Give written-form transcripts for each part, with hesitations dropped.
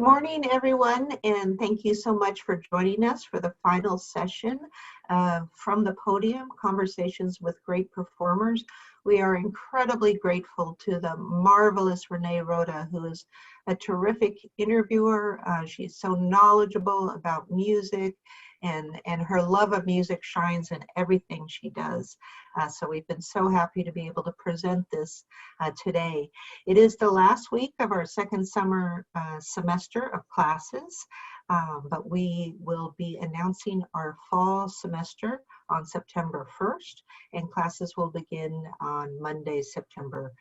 morning, everyone, and thank you so much for joining us for the final session From the Podium, Conversations with Great Performers. We are incredibly grateful to the marvelous Renee Rotta, who is a terrific interviewer. She's so knowledgeable about music, and her love of music shines in everything she does. So we've been so happy to be able to present this today. It is the last week of our second summer semester of classes, but we will be announcing our fall semester on September 1st, and classes will begin on Monday, September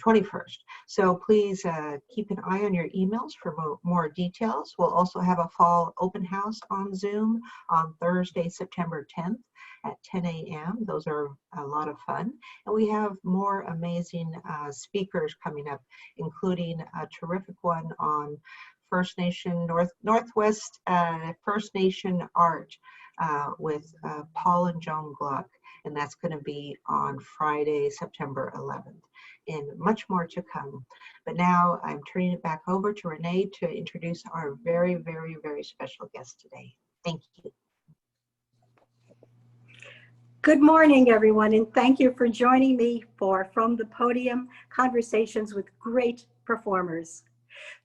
21st. So please keep an eye on your emails for more details. We'll also have a fall open house on Zoom on Thursday, September 10th at 10 a.m. Those are a lot of fun. And we have more amazing speakers coming up, including a terrific one on First Nation, Northwest First Nation art with Paul and Joan Gluck. And that's going to be on Friday, September 11th. And much more to come. But now I'm turning it back over to Renee to introduce our very, very, very special guest today. Thank you. Good morning, everyone, and thank you for joining me for From the Podium, Conversations with Great Performers.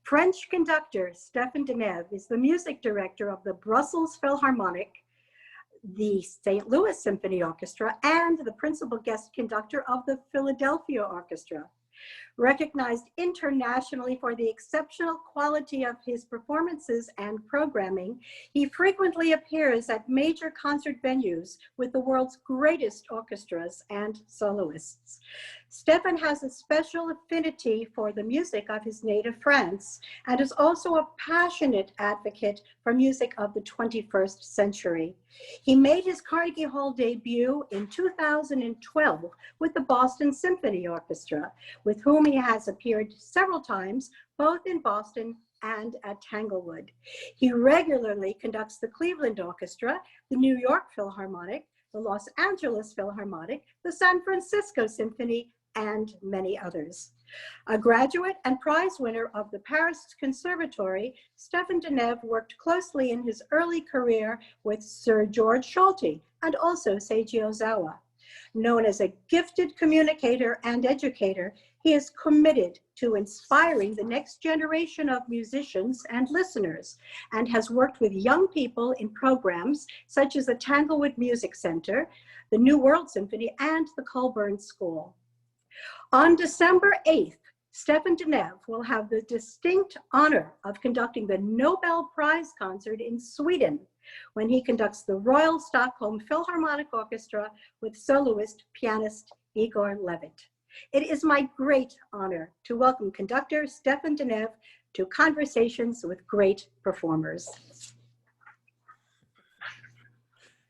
French conductor Stéphane Denève is the music director of the Brussels Philharmonic, the St. Louis Symphony Orchestra, and the principal guest conductor of the Philadelphia Orchestra. Recognized internationally for the exceptional quality of his performances and programming, he frequently appears at major concert venues with the world's greatest orchestras and soloists. Stéphane has a special affinity for the music of his native France and is also a passionate advocate for music of the 21st century. He made his Carnegie Hall debut in 2012 with the Boston Symphony Orchestra, with whom he has appeared several times, both in Boston and at Tanglewood. He regularly conducts the Cleveland Orchestra, the New York Philharmonic, the Los Angeles Philharmonic, the San Francisco Symphony, and many others. A graduate and prize winner of the Paris Conservatory, Stéphane Denève worked closely in his early career with Sir George Solti and also Seiji Ozawa. Known as a gifted communicator and educator, he is committed to inspiring the next generation of musicians and listeners, and has worked with young people in programs such as the Tanglewood Music Center, the New World Symphony, and the Colburn School. On December 8th, Stéphane Denève will have the distinct honor of conducting the Nobel Prize concert in Sweden when he conducts the Royal Stockholm Philharmonic Orchestra with soloist pianist Igor Levit. It is my great honor to welcome conductor Stéphane Denève to Conversations with Great Performers.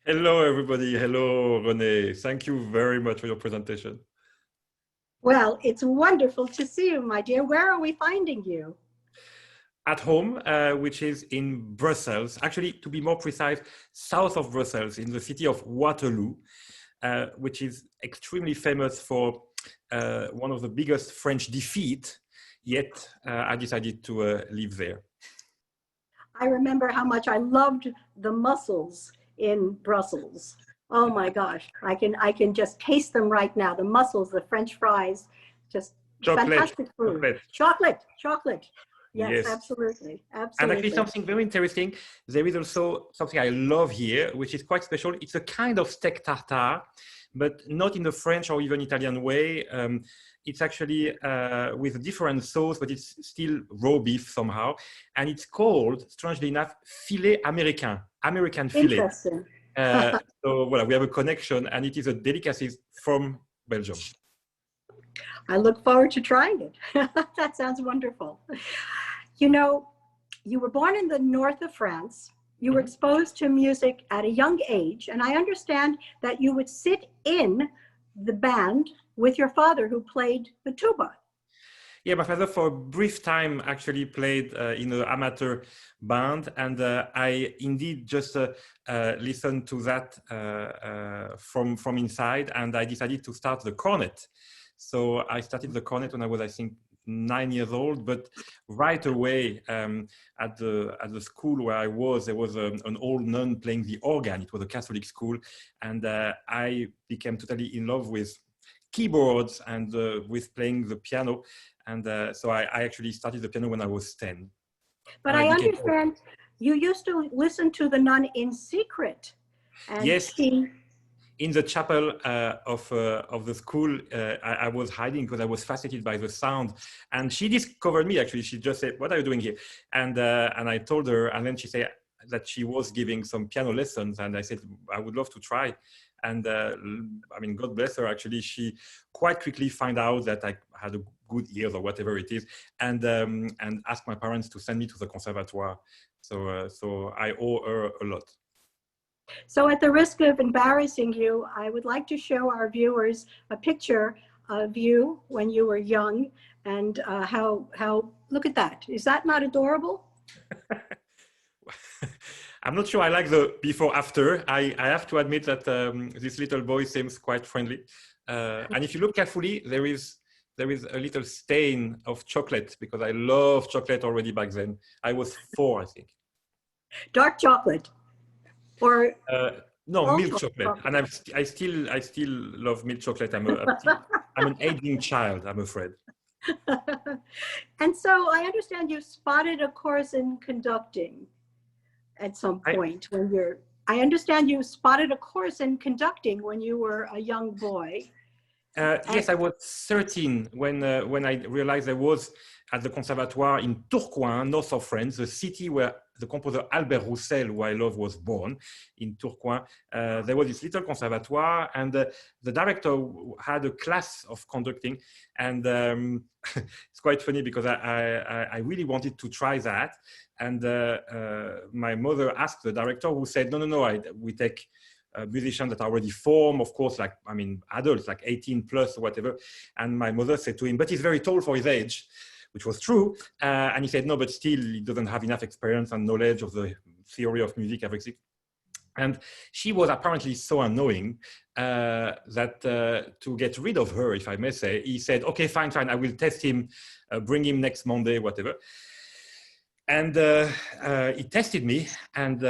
Hello, everybody. Hello, Renee. Thank you very much for your presentation. Well, it's wonderful to see you, my dear. Where are we finding you? At home, which is in Brussels, actually, to be more precise, south of Brussels, in the city of Waterloo, which is extremely famous for one of the biggest French defeats, yet I decided to live there. I remember how much I loved the mussels in Brussels. Oh my gosh, I can just taste them right now. The mussels, the French fries, just fantastic food. Chocolate. Yes, absolutely. And actually something very interesting, there is also something I love here, which is quite special. It's a kind of steak tartare, but not in the French or even Italian way. It's actually with a different sauce, but it's still raw beef somehow. And it's called, strangely enough, filet américain, American filet. Interesting. So well, we have a connection, and it is a delicacy from Belgium. I look forward to trying it. That sounds wonderful. You know, you were born in the north of France. You were exposed to music at a young age, and I understand that you would sit in the band with your father, who played the tuba. Yeah, my father for a brief time actually played in an amateur band, and I indeed just listened to that from inside, and I decided to start the cornet. So I started the cornet when I was, I think, 9 years old, but right away at the school where I was, there was an old nun playing the organ. It was a Catholic school, and I became totally in love with keyboards and with playing the piano. And so I actually started the piano when I was 10. But I understand you used to listen to the nun in secret. And yes. In the chapel of the school, I was hiding because I was fascinated by the sound. And she discovered me, actually. She just said, "What are you doing here?" And I told her, and then she said that she was giving some piano lessons. And I said, "I would love to try." And I mean, God bless her, actually. She quite quickly found out that I had a good ear or whatever it is, and asked my parents to send me to the conservatoire. So I owe her a lot. So at the risk of embarrassing you, I would like to show our viewers a picture of you when you were young, and how look at that. Is that not adorable? I'm not sure I like the before after. I have to admit that this little boy seems quite friendly. And if you look carefully, there is a little stain of chocolate, because I love chocolate already back then. I was 4, I think. Dark chocolate. Or no, milk chocolate. And I still love milk chocolate. I'm an aging child, I'm afraid. And so I understand you spotted a course in conducting at some point I understand you spotted a course in conducting when you were a young boy. Yes, I was 13 when I realized I was at the Conservatoire in Tourcoing, north of France, the city where the composer Albert Roussel, who I love, was born, in Tourcoing. There was this little conservatoire, and the director had a class of conducting. And it's quite funny because I really wanted to try that. And my mother asked the director, who said, no, we take musicians that are already formed, of course, like, I mean, adults, like 18 plus or whatever. And my mother said to him, but he's very tall for his age, which was true. And he said, no, but still he doesn't have enough experience and knowledge of the theory of music, everything. And she was apparently so annoying that to get rid of her, if I may say, he said, okay, fine, I will test him, bring him next Monday, whatever. And he tested me, and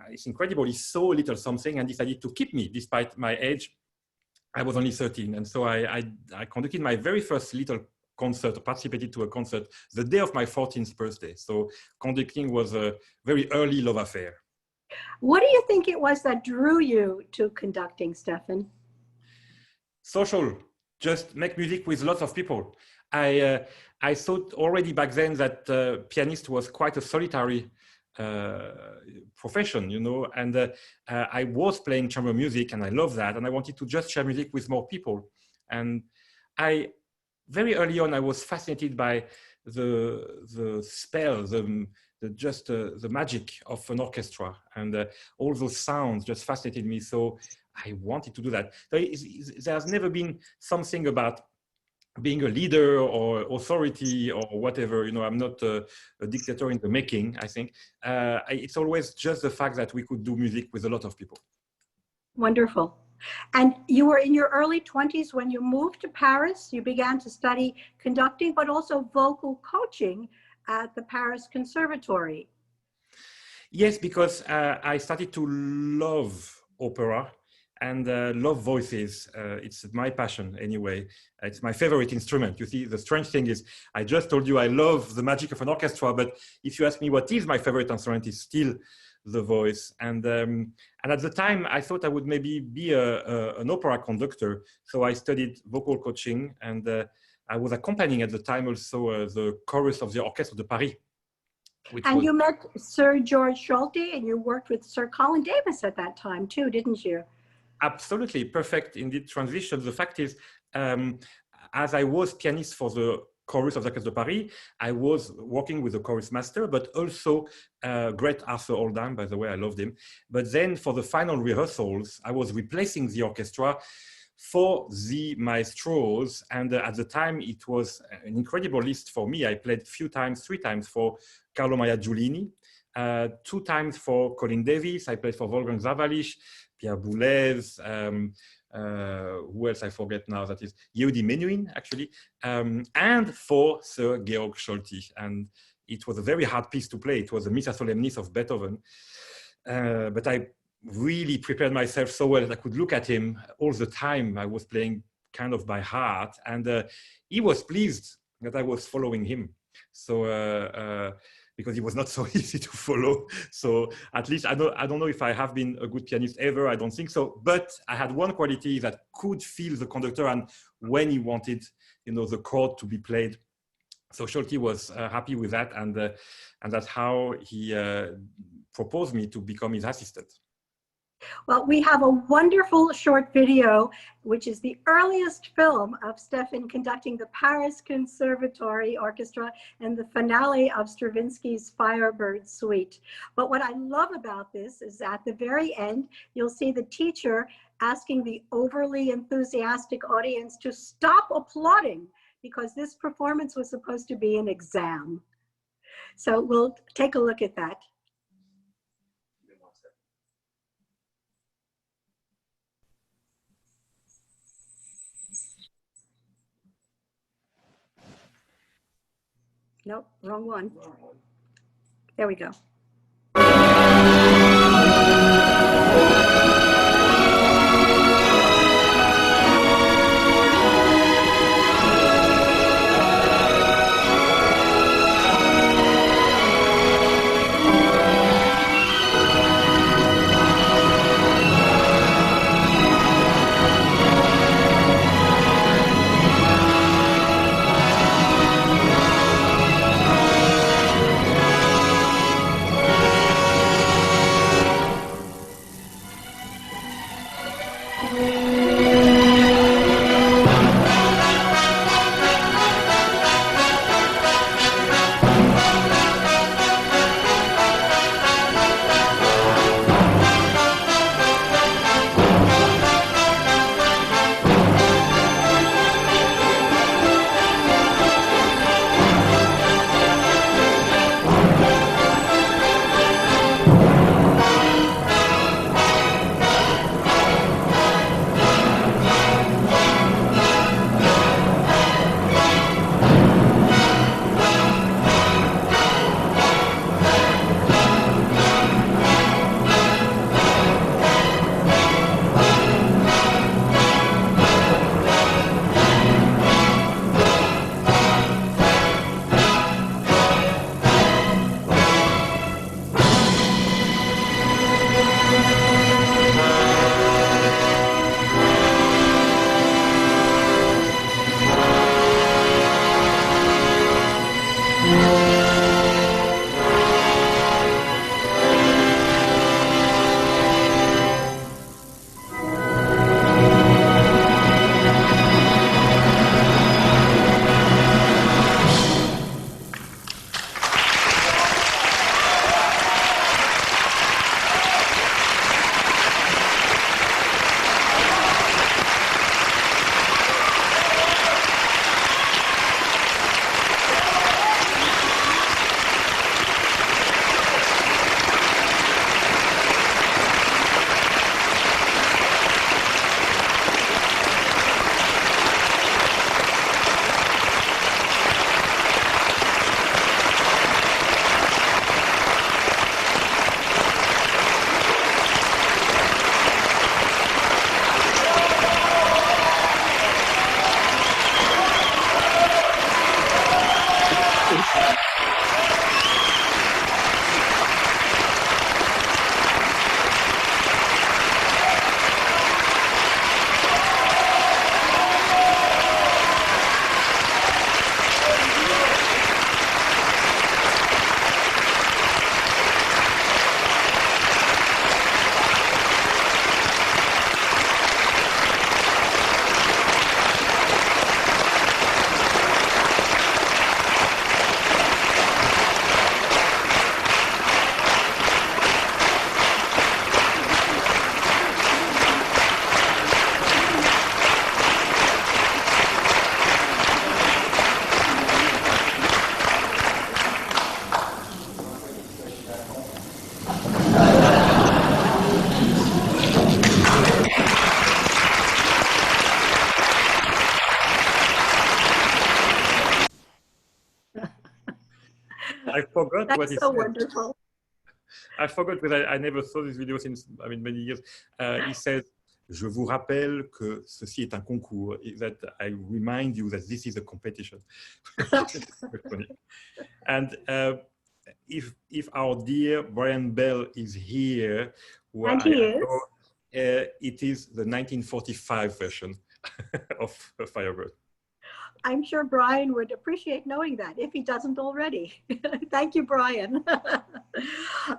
it's incredible. He saw a little something and decided to keep me despite my age. I was only 13. And so I conducted my very first little concert, participated to a concert the day of my 14th birthday. So conducting was a very early love affair. What do you think it was that drew you to conducting, Stéphane? Social, just make music with lots of people. I thought already back then that pianist was quite a solitary profession, you know, and I was playing chamber music and I love that, and I wanted to just share music with more people. And very early on, I was fascinated by the spell, the magic of an orchestra, and all those sounds just fascinated me. So I wanted to do that. There's never been something about being a leader or authority or whatever, you know. I'm not a dictator in the making, I think. It's always just the fact that we could do music with a lot of people. Wonderful. And you were in your early 20s when you moved to Paris. You began to study conducting, but also vocal coaching at the Paris Conservatory. Yes, because I started to love opera and love voices. It's my passion anyway. It's my favorite instrument. You see, the strange thing is, I just told you I love the magic of an orchestra, but if you ask me what is my favorite instrument, it's still the voice. And at the time, I thought I would maybe be an opera conductor. So I studied vocal coaching, and I was accompanying at the time also the chorus of the Orchestra de Paris. And you met Sir George Solti, and you worked with Sir Colin Davis at that time too, didn't you? Absolutely, perfect indeed transition. The fact is, as I was pianist for the chorus of the Orchestra de Paris, I was working with the chorus master, but also great Arthur Oldham, by the way, I loved him. But then for the final rehearsals, I was replacing the orchestra for the maestros. And at the time, it was an incredible list for me. I played 3 times for Carlo Maria Giulini, 2 times for Colin Davis. I played for Wolfgang Zawalisz, Pierre Boulez, who else I forget now, that is Yehudi Menuhin, actually, and for Sir Georg Scholti. And it was a very hard piece to play. It was a Missa Solemnis of Beethoven. But I really prepared myself so well that I could look at him all the time. I was playing kind of by heart, and he was pleased that I was following him. So, because it was not so easy to follow. So at least I don't know if I have been a good pianist ever. I don't think so. But I had one quality that could feel the conductor and when he wanted, the chord to be played. So Scholti was happy with that, and that's how he proposed me to become his assistant. Well, we have a wonderful short video, which is the earliest film of Stéphane conducting the Paris Conservatory Orchestra and the finale of Stravinsky's Firebird Suite. But what I love about this is at the very end, you'll see the teacher asking the overly enthusiastic audience to stop applauding because this performance was supposed to be an exam. So we'll take a look at that. Nope, wrong one. There we go. I forgot That's what he so said. wonderful. I forgot because I never saw this video since, I mean, many years. He says, "Je vous rappelle que ceci est un concours." That I remind you that this is a competition. And if our dear Brian Bell is here, well, And he is. know, it is the 1945 version of Firebird. I'm sure Brian would appreciate knowing that if he doesn't already. Thank you, Brian.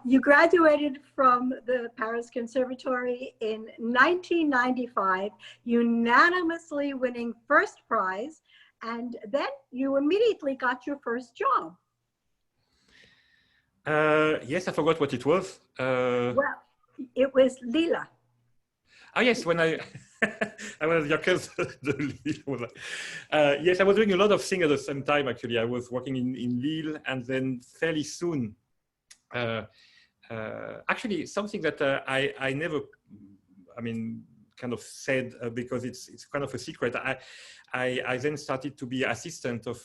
You graduated from the Paris Conservatory in 1995, unanimously winning first prize, and then you immediately got your first job. Yes, I forgot what it was. Well, it was Lila. Oh yes, when I was younger, yes, I was doing a lot of things at the same time. Actually, I was working in Lille, and then fairly soon, actually something that I never, I mean, kind of said because it's kind of a secret. I then started to be assistant of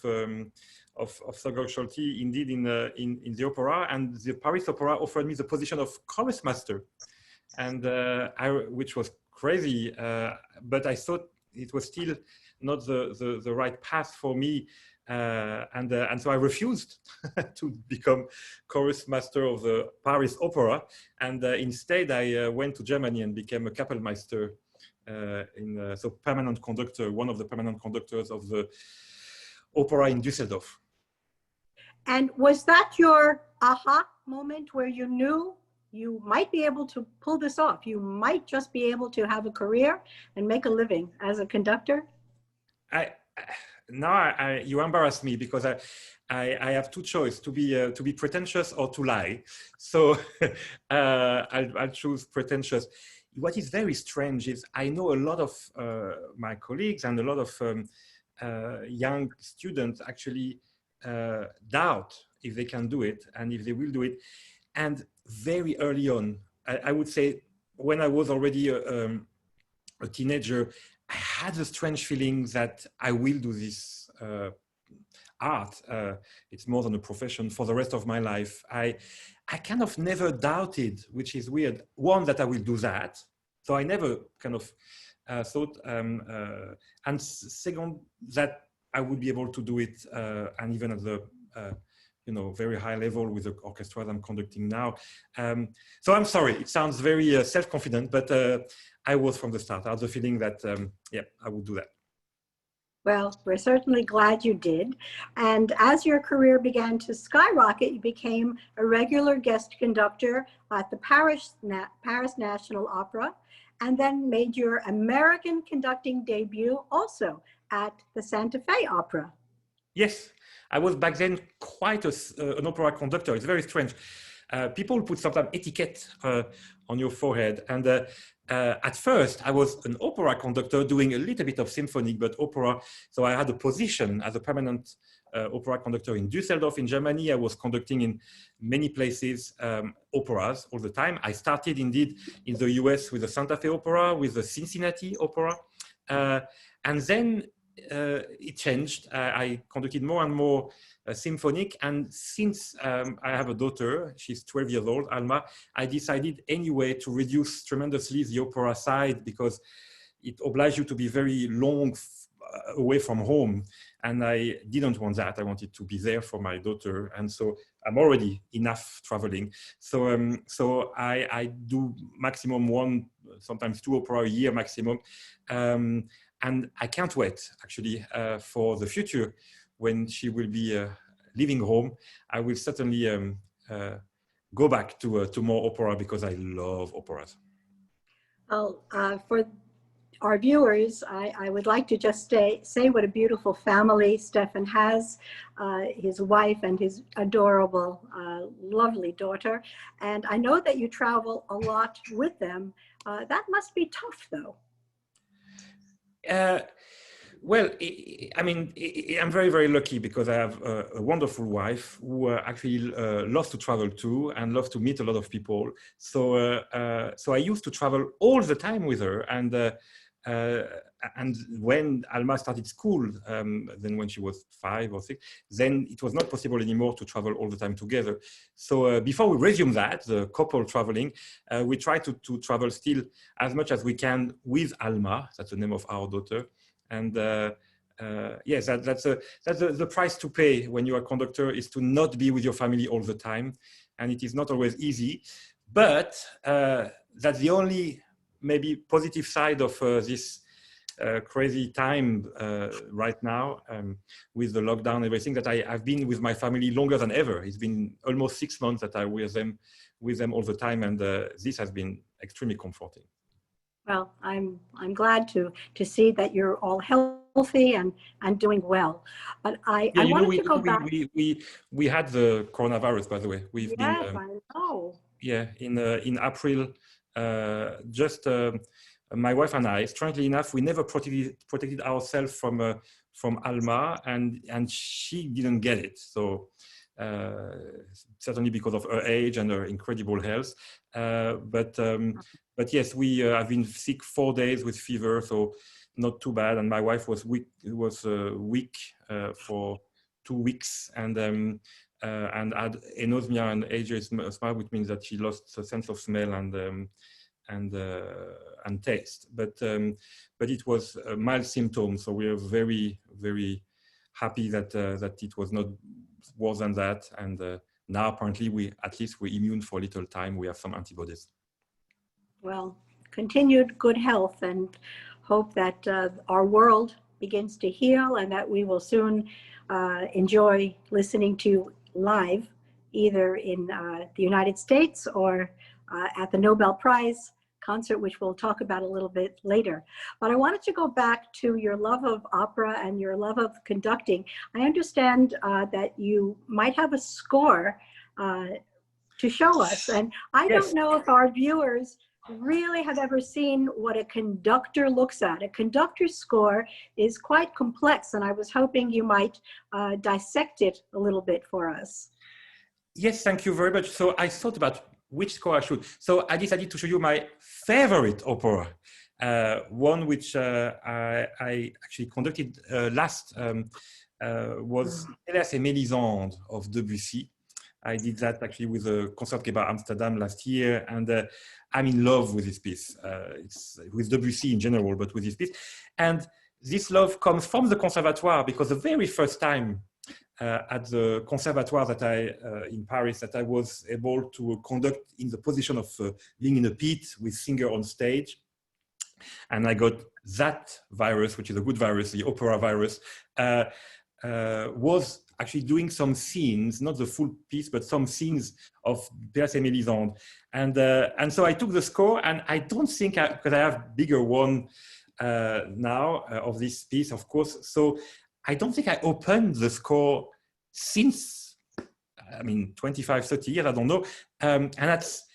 Thurgood Schulte, indeed in the opera, and the Paris Opera offered me the position of chorus master. And which was crazy, but I thought it was still not the right path for me, and so I refused to become chorus master of the Paris Opera, and instead I went to Germany and became a Kapellmeister, so permanent conductor, one of the permanent conductors of the opera in Düsseldorf. And was that your aha moment where you knew you might be able to pull this off? You might just be able to have a career and make a living as a conductor? You embarrass me because I have two choices: to be pretentious or to lie. So I'll choose pretentious. What is very strange is I know a lot of my colleagues and a lot of young students actually doubt if they can do it and if they will do it. And very early on, I would say when I was already a teenager, I had a strange feeling that I will do this art. It's more than a profession for the rest of my life. I kind of never doubted, which is weird, one, that I will do that. So I never kind of thought, and second, that I would be able to do it, and even at the very high level with the orchestra I'm conducting now. So I'm sorry, it sounds very self-confident, but I was from the start. I had the feeling that, yeah, I would do that. Well, we're certainly glad you did. And as your career began to skyrocket, you became a regular guest conductor at the Paris National Opera, and then made your American conducting debut also at the Santa Fe Opera. Yes. I was back then quite an opera conductor. It's very strange. People put sometimes etiquette on your forehead. And at first, I was an opera conductor doing a little bit of symphonic, but opera. So I had a position as a permanent opera conductor in Düsseldorf in Germany. I was conducting in many places operas all the time. I started indeed in the US with the Santa Fe Opera, with the Cincinnati Opera. And then it changed. I conducted more and more symphonic, and since I have a daughter, she's 12 years old, Alma, I decided anyway to reduce tremendously the opera side because it obliged you to be very long away from home, and I didn't want that. I wanted to be there for my daughter, and so I'm already enough traveling. So so I do maximum one, sometimes two opera a year maximum. And I can't wait, actually, for the future when she will be leaving home. I will certainly go back to more opera because I love operas. Well, for our viewers, I would like to just say what a beautiful family Stéphane has, his wife and his adorable, lovely daughter. And I know that you travel a lot with them. That must be tough, though. Well, I mean, I'm very, very lucky because I have a wonderful wife who actually loves to travel too and loves to meet a lot of people. So, so I used to travel all the time with her, and and when Alma started school, then when she was 5 or 6, then it was not possible anymore to travel all the time together. So before we resume that, the couple traveling, we try to travel still as much as we can with Alma. That's the name of our daughter. And yes, that's the price to pay when you are a conductor, is to not be with your family all the time. And it is not always easy, but that's the only maybe positive side of this crazy time right now with the lockdown and everything, that I've been with my family longer than ever. It's been almost 6 months that I'm with them all the time, and this has been extremely comforting. Well, I'm glad to see that you're all healthy and doing well. But I wanted to go back. We had the coronavirus, by the way. We've been I know. Yeah, in April. My wife and I, strangely enough, we never protected ourselves from Alma, and she didn't get it. So certainly because of her age and her incredible health. But yes, we have been sick 4 days with fever, so not too bad. And my wife was weak for 2 weeks, and had anosmia and ageism, which means that she lost the sense of smell and taste. But it was mild symptoms, so we are very, very happy that it was not worse than that. And now apparently we're immune for a little time. We have some antibodies. Well, continued good health, and hope that our world begins to heal, and that we will soon enjoy listening to live, either in the United States or at the Nobel Prize concert, which we'll talk about a little bit later. But I wanted to go back to your love of opera and your love of conducting. I understand that you might have a score to show us, and I don't know if our viewers really have ever seen what a conductor looks at. A conductor's score is quite complex, and I was hoping you might dissect it a little bit for us. Yes, thank you very much. So I thought about which score I should. So I decided to show you my favorite opera, one which I actually conducted last, was Hélas et Mélisande of Debussy. I did that actually with the Concerto Amsterdam last year, and I'm in love with this piece. It's with Debussy in general, but with this piece. And this love comes from the Conservatoire, because the very first time at the Conservatoire in Paris that I was able to conduct in the position of being in a pit with singer on stage, and I got that virus, which is a good virus, the opera virus, was actually doing some scenes, not the full piece, but some scenes of Hélas et Mélisande. And so I took the score, and I don't think, because I have bigger one now of this piece, of course, so I don't think I opened the score since, 25, 30 years, I don't know. And that's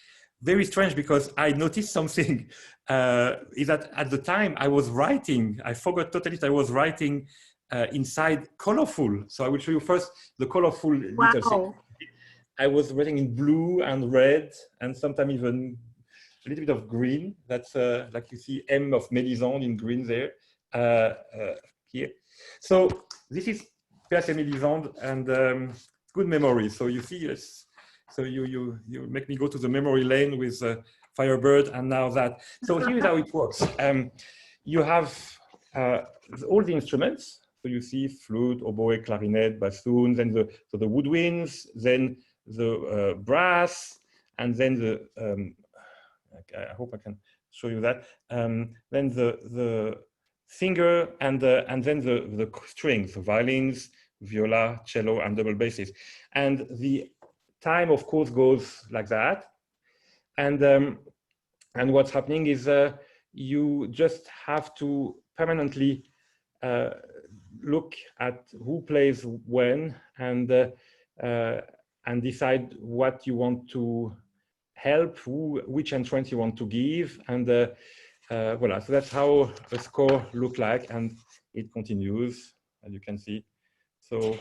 very strange, because I noticed something, is that at the time I was writing, I forgot totally that I was writing inside colorful. So I will show you first the colorful little thing. I was writing in blue and red, and sometimes even a little bit of green. That's like you see M of Mélisande in green there, here. So this is Hélas et Mélisande, and good memory. So you see, so you make me go to the memory lane with Firebird, and now that. So here is how it works. You have all the instruments. So you see flute, oboe, clarinet, bassoon, then the woodwinds, then the brass, and then the, I hope I can show you that, then the singer, and then the strings, the violins, viola, cello, and double basses. And the time, of course, goes like that. And what's happening is you just have to permanently look at who plays when, and decide what you want to help, which entrance you want to give, and voila. So that's how a score looks like, and it continues, as you can see. So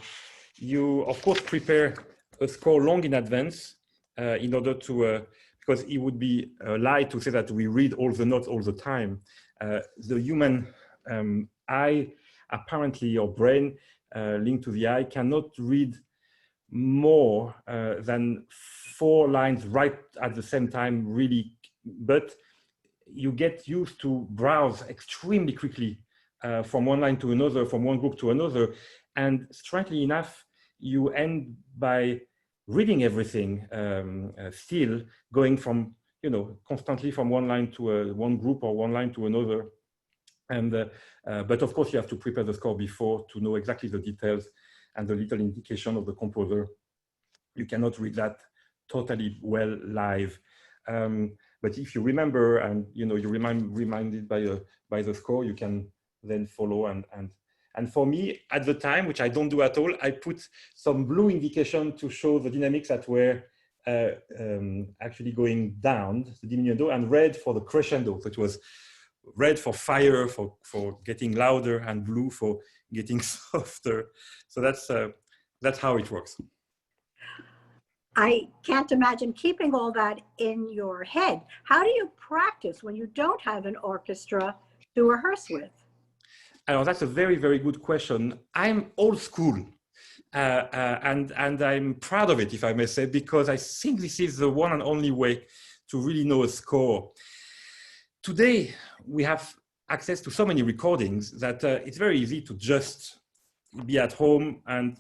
you, of course, prepare a score long in advance in order to, because it would be a lie to say that we read all the notes all the time. The human eye, apparently your brain linked to the eye cannot read more than 4 lines right at the same time, really, but you get used to browse extremely quickly from one line to another, from one group to another. And strangely enough, you end by reading everything still, going from, constantly from one line to one group or one line to another. And, but of course, you have to prepare the score before to know exactly the details and the little indication of the composer. You cannot read that totally well live. But if you remember and you're reminded by the score, you can then follow. And for me, at the time, which I don't do at all, I put some blue indication to show the dynamics that were actually going down, the diminuendo, and red for the crescendo. So it was red for fire, for getting louder, and blue for getting softer. So that's how it works. I can't imagine keeping all that in your head. How do you practice when you don't have an orchestra to rehearse with? That's a very, very good question. I'm old school, and I'm proud of it, if I may say, because I think this is the one and only way to really know a score. Today, we have access to so many recordings that it's very easy to just be at home and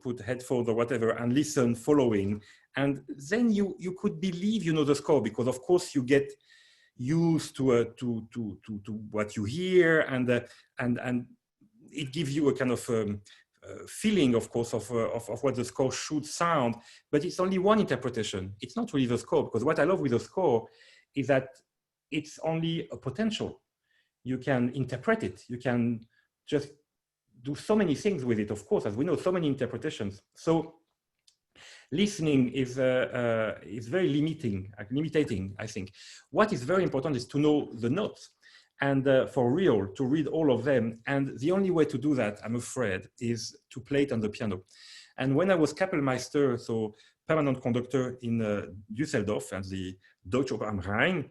put headphones or whatever and listen, following, and then you could believe the score, because of course you get used to what you hear, and it gives you a kind of feeling, of course, of what the score should sound. But it's only one interpretation. It's not really the score, because what I love with the score is that it's only a potential. You can interpret it. You can just do so many things with it, of course, as we know, so many interpretations. So listening is very limiting, I think. What is very important is to know the notes, and for real, to read all of them. And the only way to do that, I'm afraid, is to play it on the piano. And when I was Kapellmeister, so permanent conductor in Düsseldorf and the Deutsche Oper am Rhein,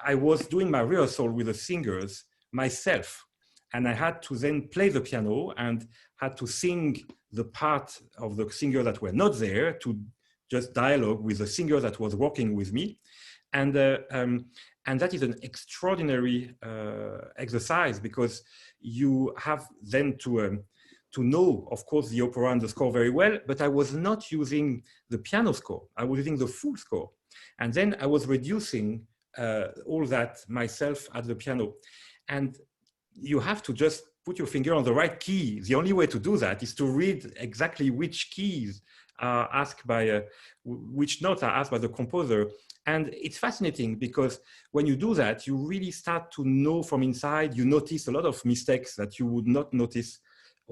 I was doing my rehearsal with the singers myself. And I had to then play the piano and had to sing the part of the singer that were not there, to just dialogue with the singer that was working with me. And that is an extraordinary exercise, because you have then to know, of course, the opera and the score very well, but I was not using the piano score. I was using the full score. And then I was reducing all that myself at the piano. And you have to just put your finger on the right key. The only way to do that is to read exactly which keys are asked by, which notes are asked by the composer. And it's fascinating, because when you do that, you really start to know from inside. You notice a lot of mistakes that you would not notice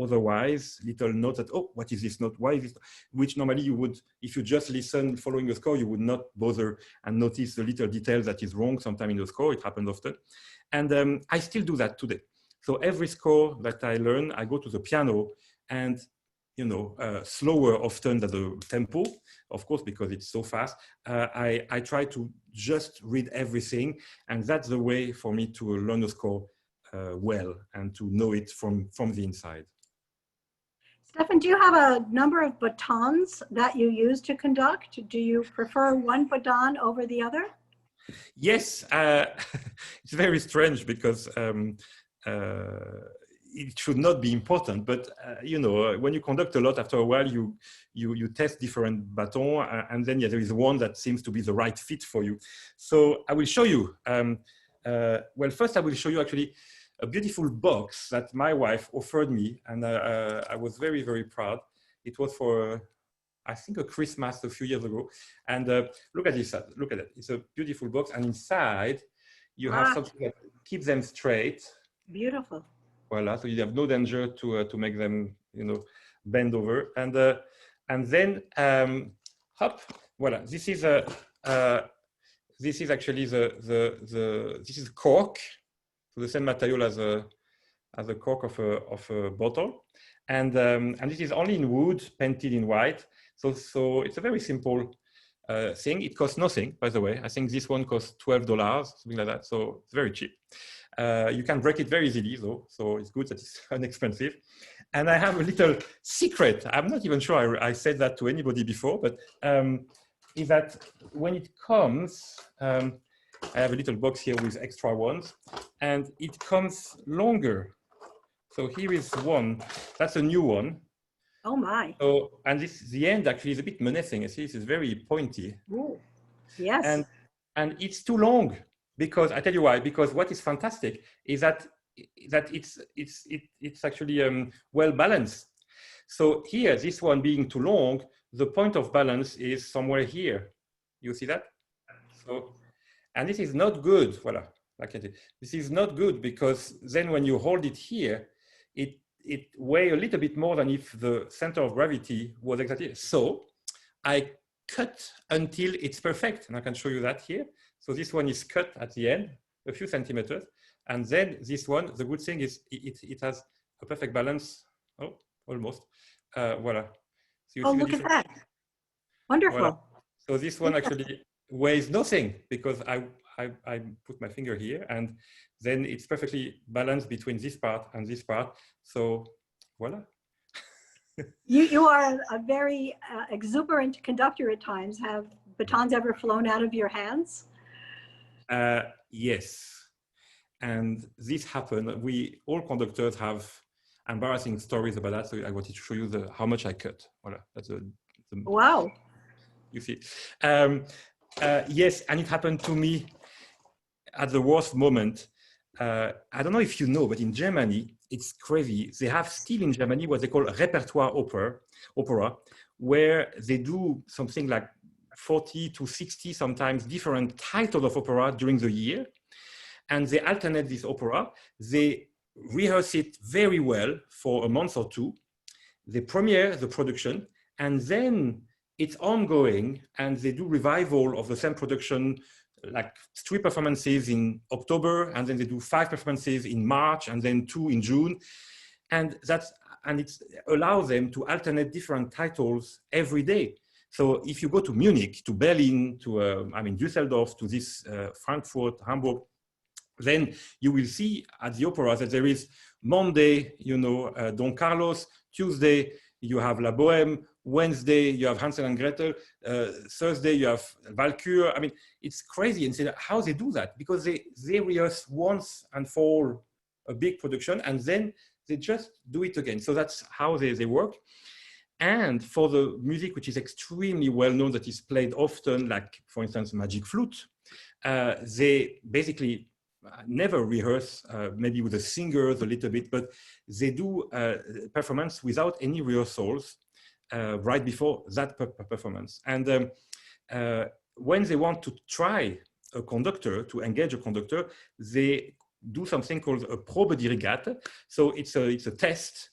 otherwise, little notes that, oh, what is this note? Why is this? Which normally you would, if you just listen following the score, you would not bother and notice the little detail that is wrong sometime in the score. It happens often. And I still do that today. So every score that I learn, I go to the piano, and slower often than the tempo, of course, because it's so fast. I try to just read everything, and that's the way for me to learn a score well and to know it from the inside. Stéphane, do you have a number of batons that you use to conduct? Do you prefer one baton over the other? Yes, it's very strange, because it should not be important, but when you conduct a lot, after a while you test different batons, and then there is one that seems to be the right fit for you. So I will show you. Well, first I will show you actually a beautiful box that my wife offered me, and I was very, very proud. It was for I think a Christmas a few years ago, and look at this. Look at it. It's a beautiful box, and inside you have something that keeps them straight. Beautiful. Voila, so you have no danger to make them, bend over, and then hop. Voila, this is actually this is cork, so the same material as a cork of a bottle, and this is only in wood, painted in white. So it's a very simple thing. It costs nothing, by the way. I think this one costs $12, something like that. So it's very cheap. You can break it very easily though, so it's good that it's inexpensive. And I have a little secret. I'm not even sure I said that to anybody before, but is that when it comes, I have a little box here with extra ones, and it comes longer. So here is one. That's a new one. Oh my. So, and the end actually is a bit menacing. You see, this is very pointy. Ooh. Yes. And it's too long, because I tell you why. Because what is fantastic is that it's actually well balanced. So here, this one being too long, the point of balance is somewhere here. You see that? So, and this is not good. Voila, like it. This is not good, because then when you hold it here, it weighs a little bit more than if the center of gravity was exactly. So I cut until it's perfect, and I can show you that here. So this one is cut at the end, a few centimeters, and then this one, the good thing is it has a perfect balance. Oh, almost. Voila. So you Oh, see look at that. Wonderful. Voila. So this one actually weighs nothing, because I put my finger here, and then it's perfectly balanced between this part and this part. So voila. You are a very exuberant conductor at times. Have batons ever flown out of your hands? Yes. And this happened. All conductors have embarrassing stories about that. So I wanted to show you how much I cut. Voila. That's Wow. You see. Yes, and it happened to me at the worst moment. I don't know if you know, but in Germany, it's crazy. They have still in Germany what they call repertoire opera, where they do something like 40 to 60 sometimes different titles of opera during the year. And they alternate this opera. They rehearse it very well for a month or two. They premiere the production, and then it's ongoing, and they do revival of the same production, like 3 performances in October, and then they do 5 performances in March, and then 2 in June. And it allows them to alternate different titles every day. So if you go to Munich, to Berlin, to Düsseldorf, to this Frankfurt, Hamburg, then you will see at the opera that there is Monday, Don Carlos, Tuesday, you have La Bohème, Wednesday, you have Hansel and Gretel, Thursday, you have Valkyr. I mean, it's crazy. And say how they do that, because they rehearse once and for all a big production, and then they just do it again. So that's how they work. And for the music, which is extremely well known, that is played often, like, for instance, Magic Flute, they basically never rehearse, maybe with the singers a little bit, but they do performance without any rehearsals right before that performance. And when they want to try a conductor, to engage a conductor, they do something called a Probedirigat. So it's a test,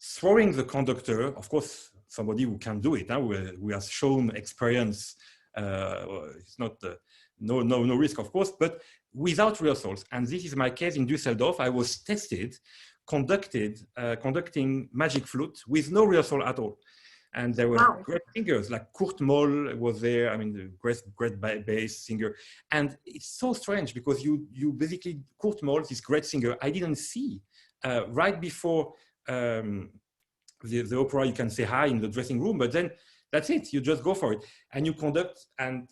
throwing the conductor, of course, somebody who can do it, who has shown experience. It's not no risk, of course, but without rehearsals. And this is my case in Düsseldorf. I was tested, conducting Magic Flute with no rehearsal at all. And there were great singers, like Kurt Moll was there. I mean, the great bass singer. And it's so strange, because you basically, Kurt Moll, this great singer, I didn't see right before the opera. You can say hi in the dressing room, but then that's it. You just go for it, and you conduct. And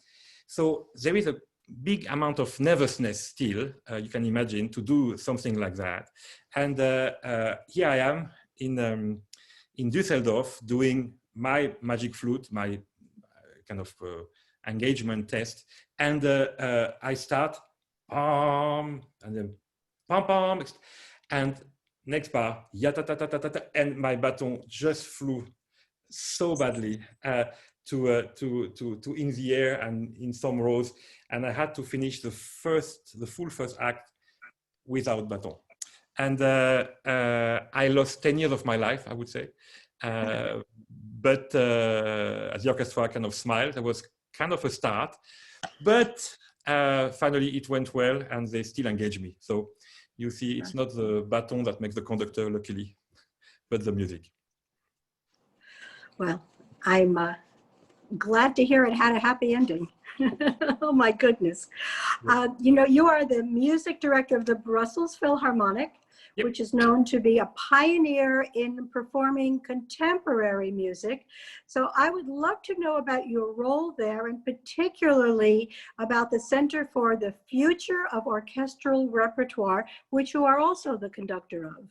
so there is a big amount of nervousness still, you can imagine, to do something like that. And here I am in Düsseldorf doing my Magic Flute, my kind of engagement test. And I start, and then pom, and next bar, and my baton just flew so badly to in the air and in some rows, and I had to finish the full first act without baton. And I lost 10 years of my life, I would say. But the orchestra kind of smiled. There was kind of a start, but finally it went well, and they still engage me. So you see, it's not the baton that makes the conductor, luckily, but the music. Well, I'm glad to hear it had a happy ending. Oh my goodness. You know, you are the music director of the Brussels Philharmonic, Yep. which is known to be a pioneer in performing contemporary music. So I would love to know about your role there, and particularly about the Center for the Future of Orchestral Repertoire, which you are also the conductor of.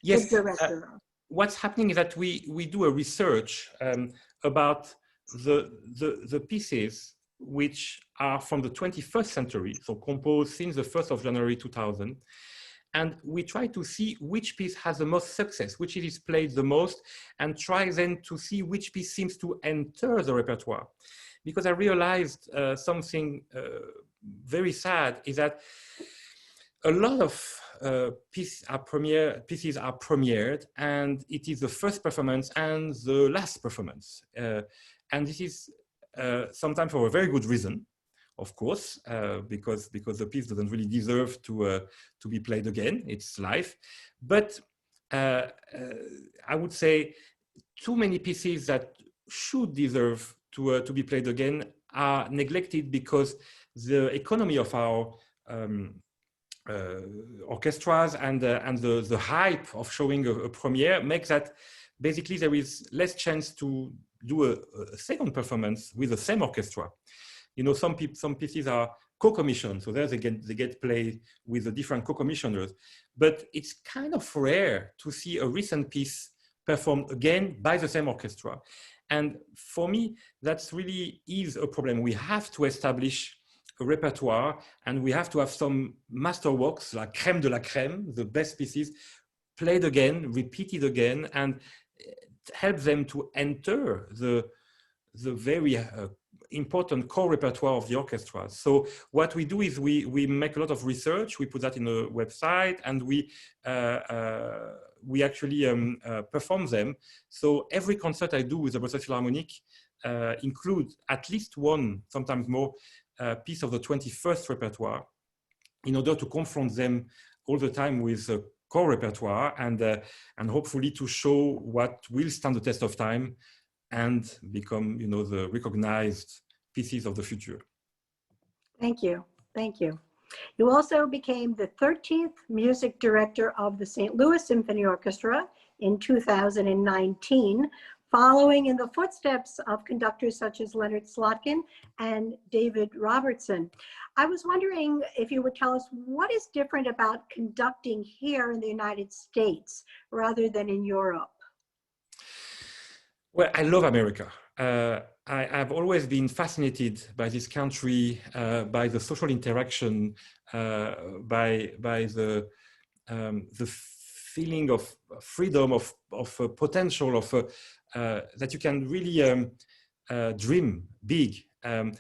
Yes. The director of. What's happening is that we do a research about the pieces which are from the 21st century, so composed since the 1st of January 2000. And we try to see which piece has the most success, which is played the most, and try then to see which piece seems to enter the repertoire. Because I realized something very sad is that a lot of pieces are premiered, and it is the first performance and the last performance. And this is sometimes for a very good reason, of course, because the piece doesn't really deserve to be played again. It's live. But I would say too many pieces that should deserve to be played again are neglected because the economy of our orchestras and the hype of showing a premiere makes that basically there is less chance to do a second performance with the same orchestra. You know, some pieces are co-commissioned, so there they get played with the different co-commissioners. But it's kind of rare to see a recent piece performed again by the same orchestra. And for me, that's really is a problem. We have to establish a repertoire, and we have to have some masterworks like crème de la crème, the best pieces, played again, repeated again, and help them to enter the very important core repertoire of the orchestra. So what we do is we make a lot of research, we put that in a website, and we actually perform them. So every concert I do with the Brussels Philharmonic includes at least one, sometimes more, piece of the 21st repertoire in order to confront them all the time with the core repertoire and hopefully to show what will stand the test of time and become, you know, the recognized pieces of the future. Thank you. Thank you. You also became the 13th music director of the St. Louis Symphony Orchestra in 2019, following in the footsteps of conductors such as Leonard Slotkin and David Robertson. I was wondering if you would tell us what is different about conducting here in the United States rather than in Europe? Well, I love America. I've always been fascinated by this country, by the social interaction, by the feeling of freedom, of potential, of that you can really dream big. And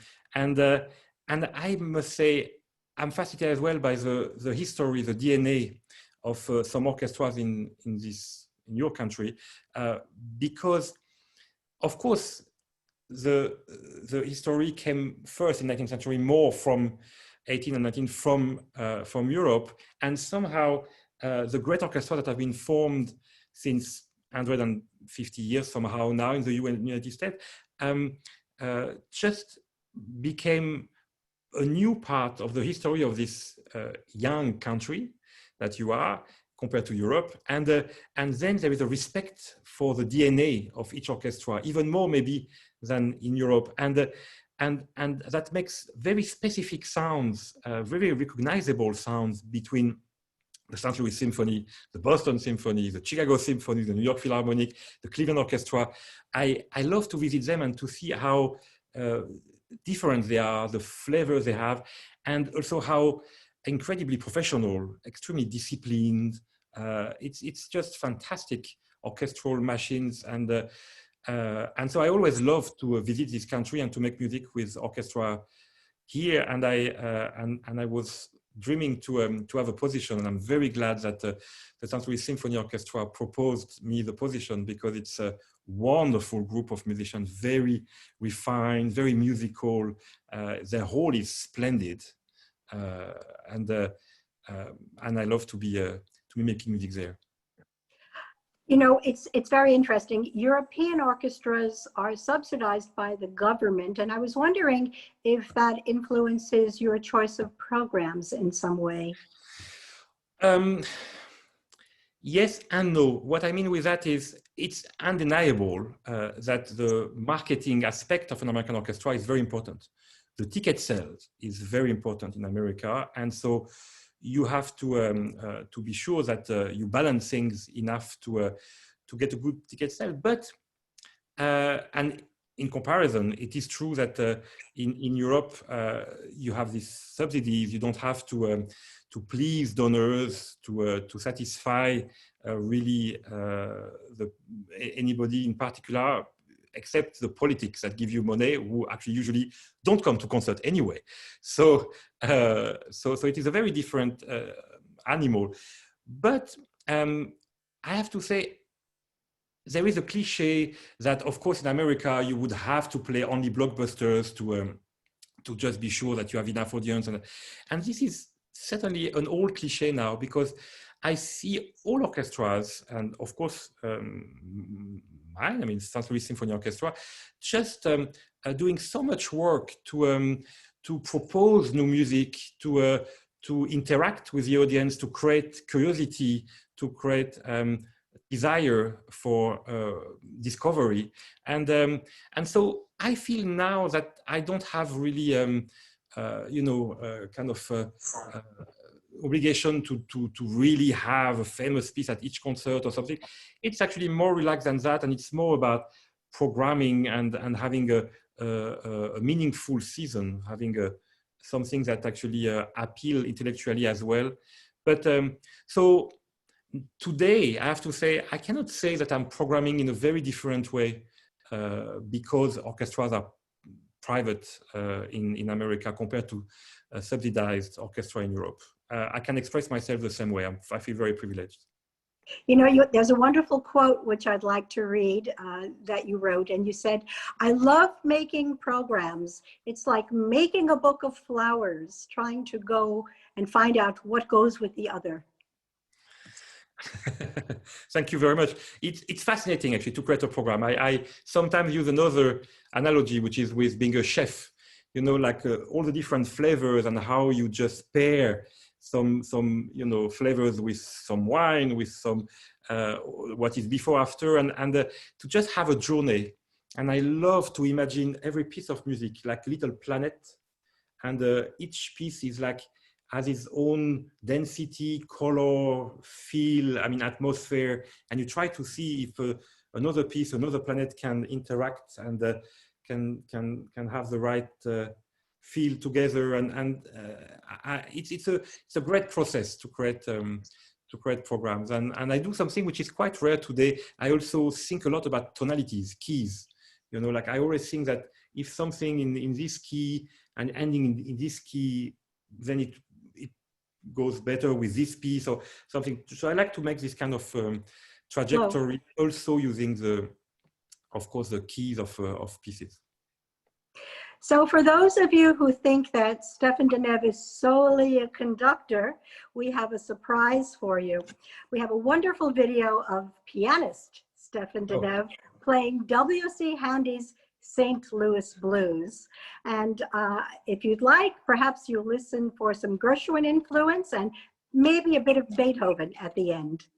I must say, I'm fascinated as well by the history, the DNA of some orchestras in your country, because of course, the history came first in 19th century, more from 18 and 19 from Europe, and somehow the great orchestras that have been formed since 150 years somehow now in the United States just became a new part of the history of this young country that you are, compared to Europe, and then there is a respect for the DNA of each orchestra, even more maybe than in Europe, and that makes very specific sounds, very recognizable sounds between the St. Louis Symphony, the Boston Symphony, the Chicago Symphony, the New York Philharmonic, the Cleveland Orchestra. I love to visit them and to see how different they are, the flavor they have, and also how incredibly professional, extremely disciplined. It's just fantastic orchestral machines, and so I always love to visit this country and to make music with orchestra here. And I was dreaming to have a position, and I'm very glad that the St. Louis Symphony Orchestra proposed me the position, because it's a wonderful group of musicians, very refined, very musical. Their whole is splendid, and I love to be making music there. You know, it's very interesting. European orchestras are subsidized by the government, and I was wondering if that influences your choice of programs in some way. Yes and no. What I mean with that is it's undeniable that the marketing aspect of an American orchestra is very important. The ticket sales is very important in America, and so you have to be sure that you balance things enough to get a good ticket sale. But and in comparison, it is true that in Europe you have these subsidies. You don't have to please donors to satisfy really anybody in particular, except the politics that give you money, who actually usually don't come to concert anyway. So so it is a very different animal. But I have to say, there is a cliche that, of course, in America, you would have to play only blockbusters to just be sure that you have enough audience. And this is certainly an old cliche now, because I see all orchestras, and of course, mine, I mean, St. Louis Symphony Orchestra, just doing so much work to propose new music, to interact with the audience, to create curiosity, to create desire for discovery, and so I feel now that I don't have really, you know, kind of obligation to really have a famous piece at each concert or something. It's actually more relaxed than that, and it's more about programming and having a meaningful season, having something that actually appeal intellectually as well. But so. Today, I have to say, I cannot say that I'm programming in a very different way because orchestras are private in America compared to subsidized orchestra in Europe. I can express myself the same way. I feel very privileged. You know, there's a wonderful quote which I'd like to read that you wrote, and you said, "I love making programs. It's like making a book of flowers, trying to go and find out what goes with the other." Thank you very much. It's fascinating actually to create a program. I sometimes use another analogy, which is with being a chef. You know, like all the different flavors and how you just pair some you know flavors with some wine, with some what is before, after, and to just have a journey. And I love to imagine every piece of music like little planet, and each piece is like has its own density, color, feel, I mean, atmosphere, and you try to see if another piece, another planet can interact and can have the right feel together. And it's a great process to create programs. And I do something which is quite rare today. I also think a lot about tonalities, keys. You know, like I always think that if something in this key and ending in this key, then it goes better with this piece or something. So I like to make this kind of trajectory, also using of course, the keys of pieces. So for those of you who think that Stéphane Denève is solely a conductor, we have a surprise for you. We have a wonderful video of pianist Stéphane Denève playing W.C. Handy's St. Louis Blues. And if you'd like, perhaps you'll listen for some Gershwin influence and maybe a bit of Beethoven at the end.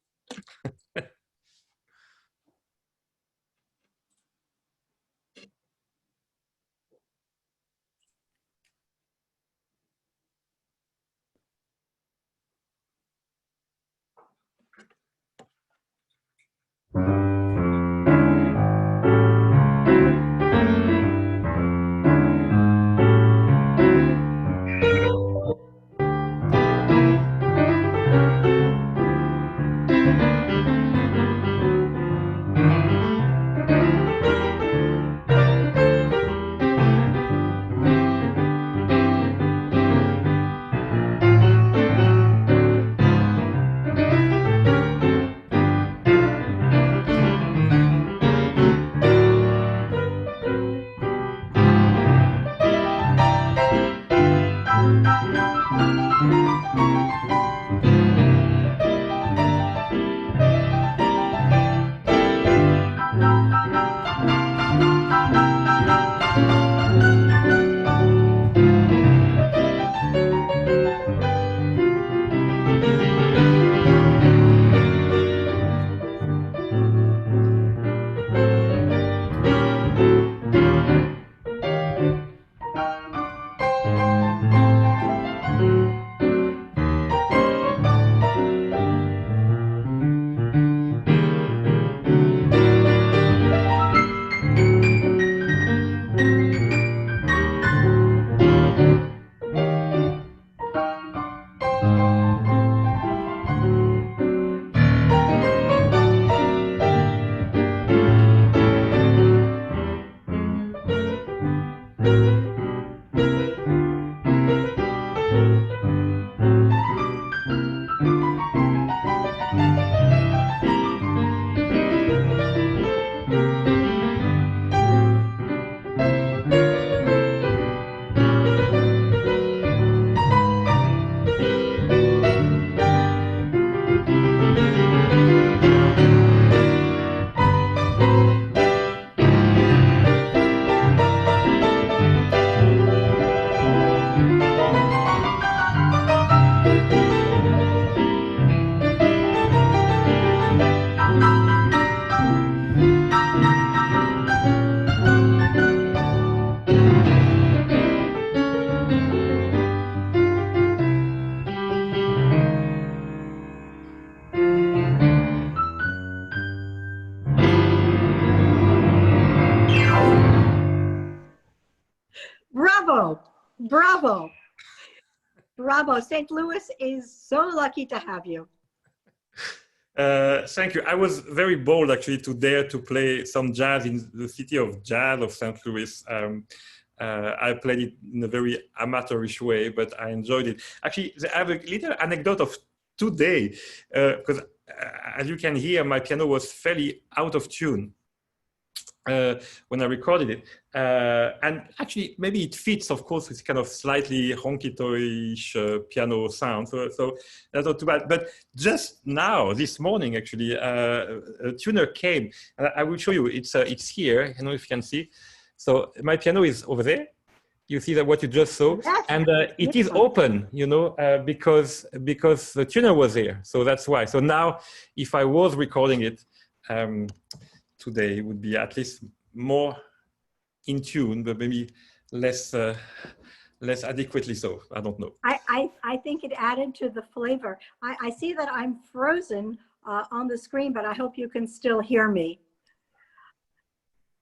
Bravo, bravo, bravo. St. Louis is so lucky to have you. Thank you. I was very bold actually to dare to play some jazz in the city of jazz of St. Louis. I played it in a very amateurish way, but I enjoyed it. Actually, I have a little anecdote of today, because as you can hear, my piano was fairly out of tune when I recorded it. And actually, maybe it fits, of course, with kind of slightly honky-tonk-ish piano sound. So that's not too bad. But just now, this morning, actually, a tuner came. I will show you. It's here. I don't know if you can see. So my piano is over there. You see that what you just saw, Yes. and it is open, you know, because the tuner was there. So that's why. So now, if I was recording it today, it would be at least more in tune, but maybe less adequately so. I don't know. I think it added to the flavor. I see that I'm frozen on the screen, but I hope you can still hear me.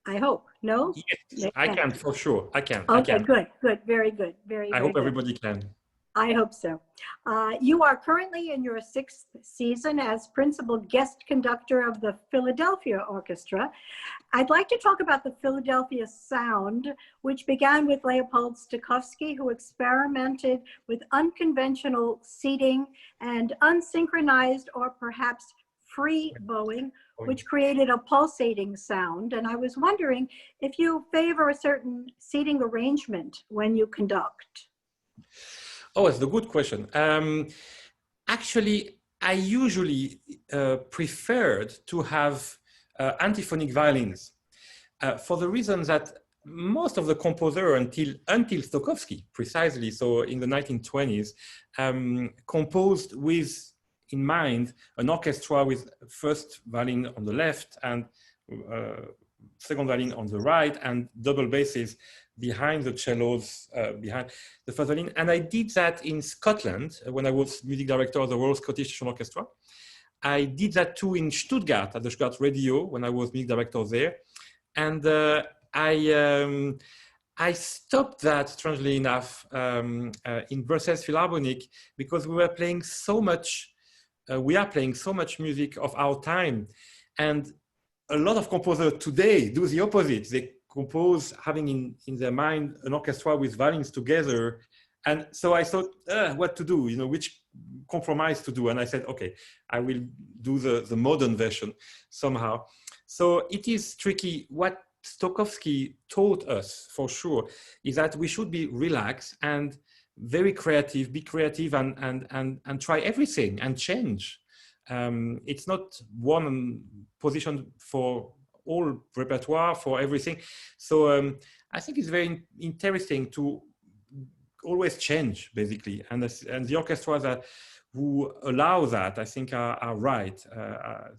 I hope. No? Yes, I can for sure. I can. Okay, I can. good, very good, very. I hope good. everybody can. I hope so. You are currently in your 6th season as principal guest conductor of the Philadelphia Orchestra. I'd like to talk about the Philadelphia sound, which began with Leopold Stokowski, who experimented with unconventional seating and unsynchronized or perhaps free bowing, which created a pulsating sound. And I was wondering if you favor a certain seating arrangement when you conduct. Oh, it's a good question. Actually, I usually preferred to have antiphonic violins for the reason that most of the composers until Stokowski, precisely, so in the 1920s, composed with in mind an orchestra with first violin on the left and second violin on the right and double basses behind the cellos, behind the first violin. And I did that in Scotland when I was music director of the Royal Scottish National Orchestra. I did that too in Stuttgart at the Stuttgart Radio when I was music director there. And I stopped that, strangely enough, in Brussels Philharmonic because we were playing so much we are playing so much music of our time, and a lot of composers today do the opposite. They compose having in their mind an orchestra with violins together, and so I thought what to do, you know, which compromise to do, and I said, okay, I will do the modern version somehow. So it is tricky. What Stokowski taught us for sure is that we should be relaxed and very creative, be creative and try everything and change. It's not one position for all repertoire, for everything. So I think it's very interesting to always change, basically. And the orchestras who allow that, I think, are right.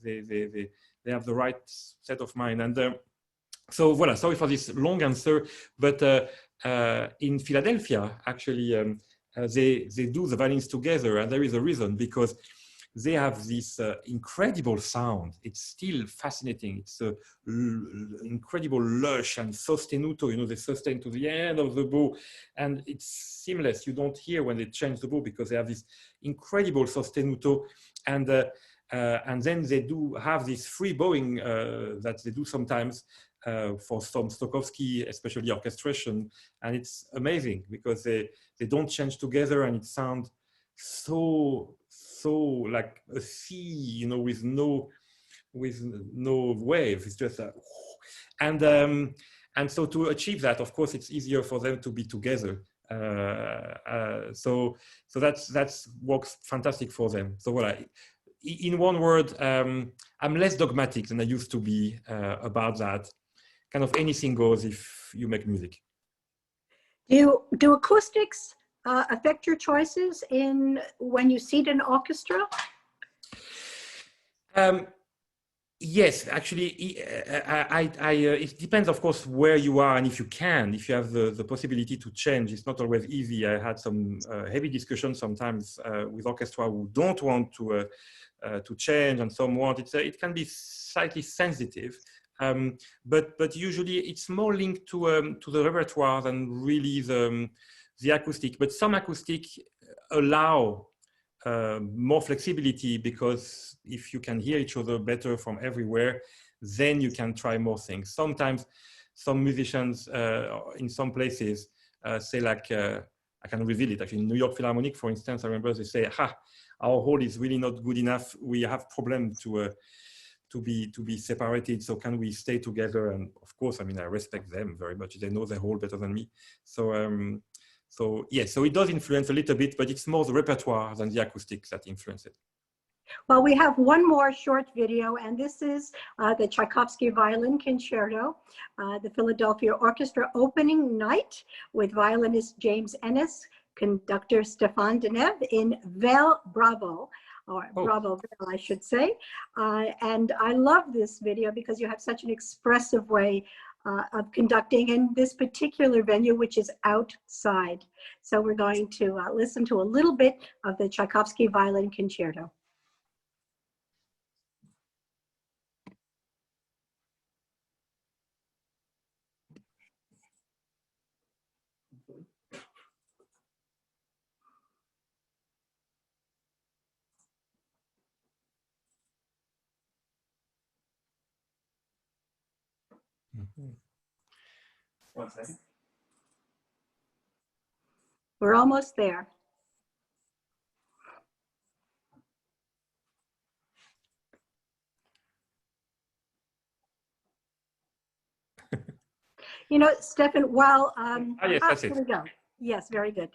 They have the right set of mind. And so voilà, sorry for this long answer, but in Philadelphia, actually, they do the violins together, and there is a reason, because they have this incredible sound. It's still fascinating. It's incredible lush and sostenuto, you know, they sustain to the end of the bow, and it's seamless. You don't hear when they change the bow because they have this incredible sostenuto, and then they do have this free bowing that they do sometimes for some Stokowski, especially orchestration, and it's amazing because they don't change together, and it sounds so like a sea, you know, with no wave. It's just and so to achieve that, of course, it's easier for them to be together. So that's works fantastic for them. So what in one word, I'm less dogmatic than I used to be about that. Kind of anything goes if you make music. Do acoustics affect your choices in when you seat an orchestra? Yes, actually, it depends, of course, where you are and if you have the possibility to change. It's not always easy. I had some heavy discussions sometimes with orchestra who don't want to change, and some want. It can be slightly sensitive. But usually it's more linked to the repertoire than really the acoustic. But some acoustic allow more flexibility, because if you can hear each other better from everywhere, then you can try more things. Sometimes some musicians in some places say, like, I can reveal it, actually in New York Philharmonic, for instance, I remember they say, our hall is really not good enough. We have problems to be separated. So can we stay together? And of course, I mean, I respect them very much. They know their hall better than me. So yeah, so it does influence a little bit, but it's more the repertoire than the acoustics that influence it. Well, we have one more short video, and this is the Tchaikovsky Violin Concerto, the Philadelphia Orchestra opening night with violinist James Ennis, conductor Stéphane Denève in Vel Bravo, or Bravo Vel, I should say. And I love this video because you have such an expressive way of conducting in this particular venue, which is outside. So we're going to listen to a little bit of the Tchaikovsky Violin Concerto. Mm-hmm. 1 second. We're almost there. You know, Stefan, while yes, that's it. here we go. Yes, very good.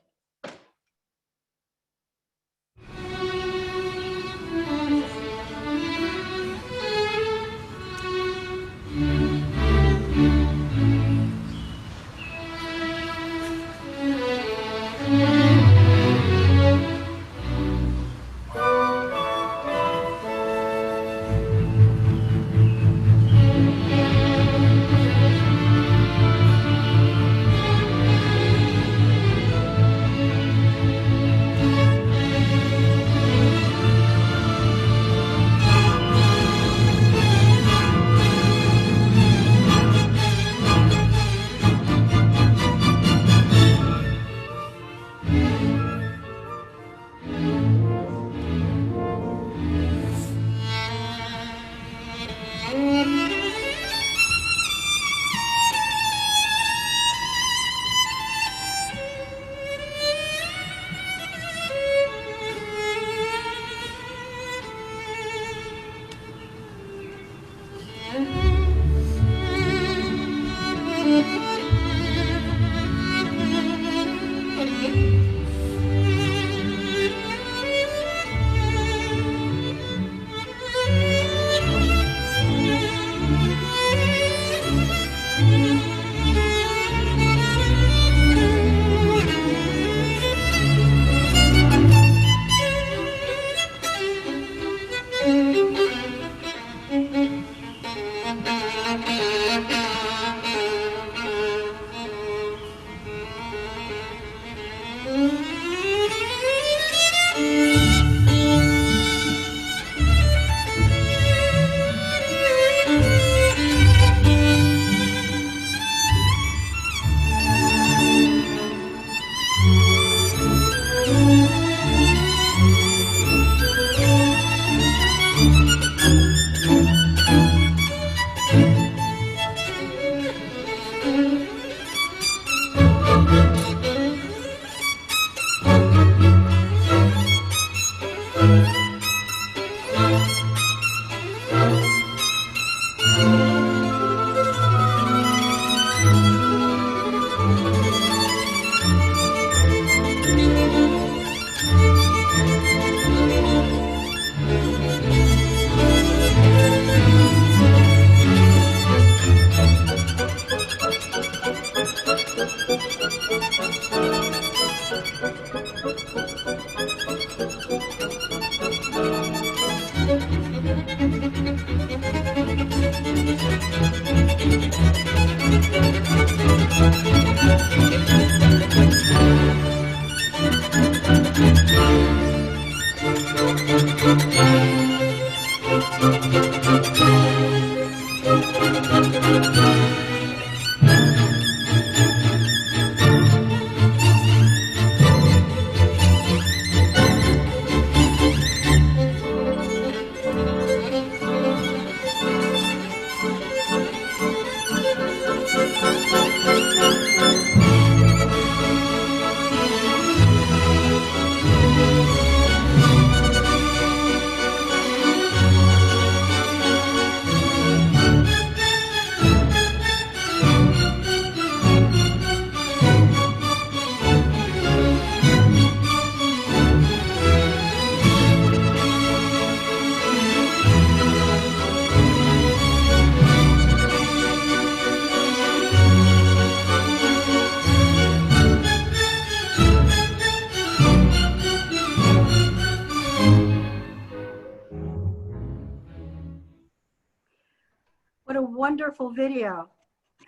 What a wonderful video.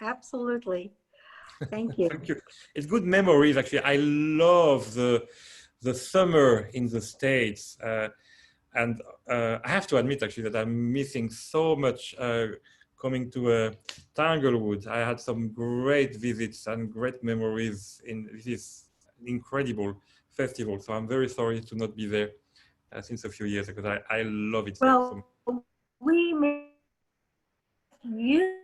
Absolutely. Thank you. Thank you. It's good memories, actually. I love the summer in the States. And I have to admit, actually, that I'm missing so much coming to Tanglewood. I had some great visits and great memories in this incredible festival. So I'm very sorry to not be there since a few years, because I love it. Well, we made you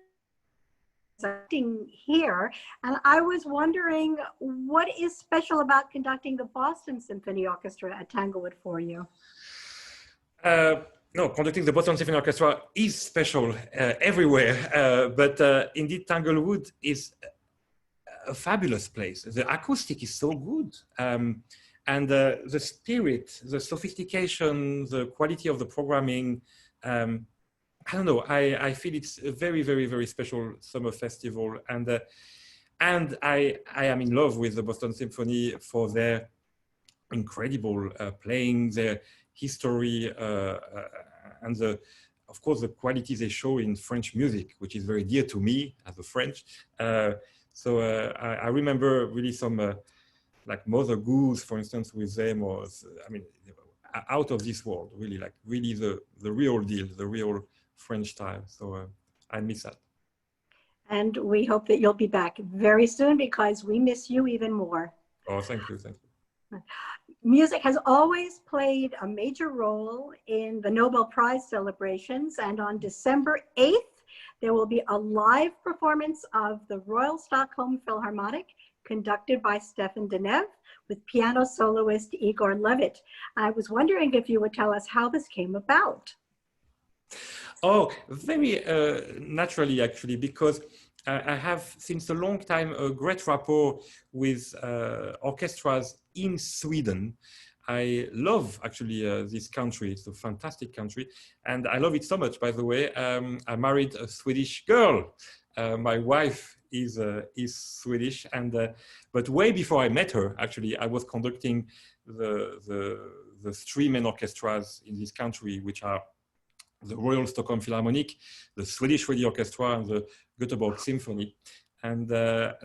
here, and I was wondering, what is special about conducting the Boston Symphony Orchestra at Tanglewood for you? No, conducting the Boston Symphony Orchestra is special everywhere, but indeed Tanglewood is a fabulous place. The acoustic is so good, and the spirit, the sophistication, the quality of the programming. I don't know. I feel it's a very, very, very special summer festival, and I am in love with the Boston Symphony for their incredible playing, their history, and of course the quality they show in French music, which is very dear to me as a French. So I remember really some like Mother Goose, for instance, with them, or I mean, out of this world, really, like really the real deal, the real French style. So I miss that. And we hope that you'll be back very soon, because we miss you even more. Oh, thank you, thank you. Music has always played a major role in the Nobel Prize celebrations, and on December 8th, there will be a live performance of the Royal Stockholm Philharmonic, conducted by Stéphane Denève, with piano soloist Igor Levit. I was wondering if you would tell us how this came about. Oh, very naturally, actually, because I have since a long time a great rapport with orchestras in Sweden. I love actually this country. It's a fantastic country, and I love it so much. By the way, I married a Swedish girl. My wife is Swedish, and but way before I met her, actually, I was conducting the three main orchestras in this country, which are the Royal Stockholm Philharmonic, the Swedish Radio Orchestra, and the Göteborg Symphony. And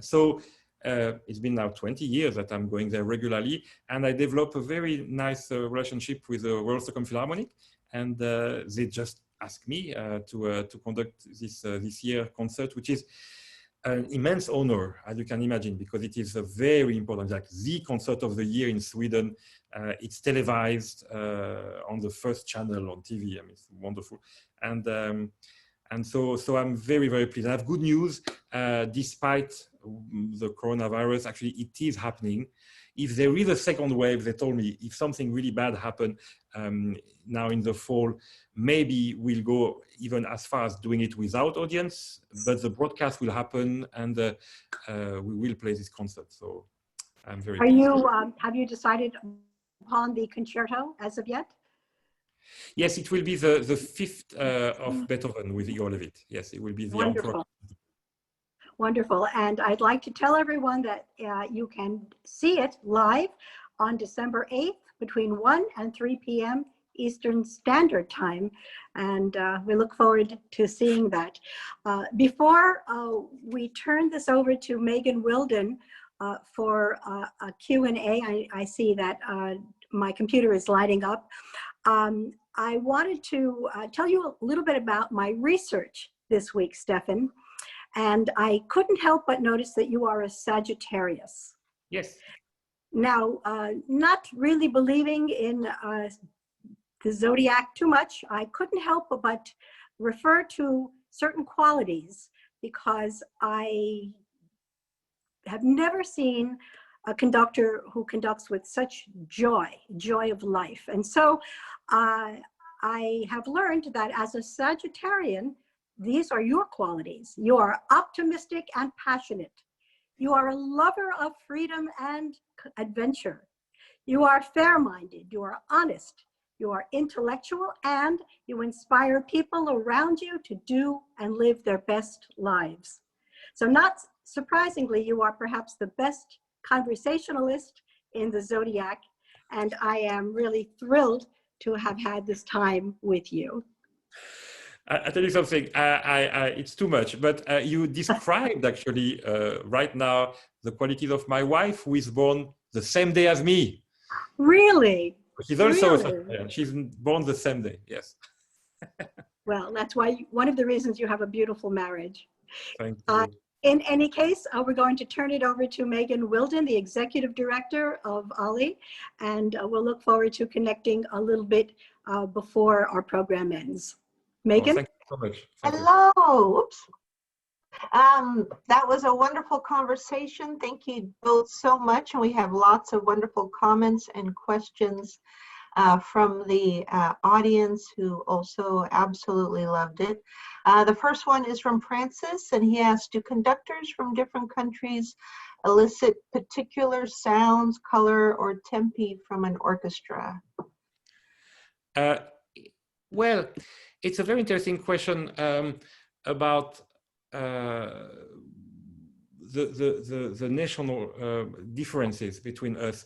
so it's been now 20 years that I'm going there regularly, and I developed a very nice relationship with the Royal Stockholm Philharmonic, and they just asked me to conduct this year concert, which is an immense honor, as you can imagine, because it is a very important, like the concert of the year in Sweden. It's televised on the first channel on TV. I mean, it's wonderful, and so I'm very, very pleased. I have good news. Despite the coronavirus, actually, it is happening. If there is a second wave, they told me, if something really bad happened now in the fall, maybe we'll go even as far as doing it without audience, but the broadcast will happen, and we will play this concert. So I'm very pleased. Have you decided upon the concerto as of yet? Yes, it will be the fifth of Beethoven with Igor Levit. Yes, it will be the Wonderful. Wonderful. And I'd like to tell everyone that you can see it live on December 8th between 1 and 3 p.m. Eastern Standard Time. And we look forward to seeing that. Before we turn this over to Megan Wilden for a Q&A, I see that my computer is lighting up. I wanted to tell you a little bit about my research this week, Stéphane. And I couldn't help but notice that you are a Sagittarius. Yes. Now, not really believing in the zodiac too much, I couldn't help but refer to certain qualities because I have never seen a conductor who conducts with such joy of life. And so I have learned that as a Sagittarian, these are your qualities. You are optimistic and passionate. You are a lover of freedom and adventure. You are fair-minded. You are honest. You are intellectual, and you inspire people around you to do and live their best lives. So not surprisingly, you are perhaps the best conversationalist in the zodiac, and I am really thrilled to have had this time with you. I tell you something, it's too much, but you described actually right now the qualities of my wife, who is born the same day as me. Really? She's also really? She's born the same day, yes. Well, that's why one of the reasons you have a beautiful marriage. Thank you. In any case, we're going to turn it over to Megan Wilton, the executive director of OLLI, and we'll look forward to connecting a little bit before our program ends. Megan? Oh, thank you so much. Hello. Oops. That was a wonderful conversation. Thank you both so much. And we have lots of wonderful comments and questions from the audience, who also absolutely loved it. The first one is from Francis, and he asks, do conductors from different countries elicit particular sounds, color, or tempi from an orchestra? Well, it's a very interesting question about the national differences between us.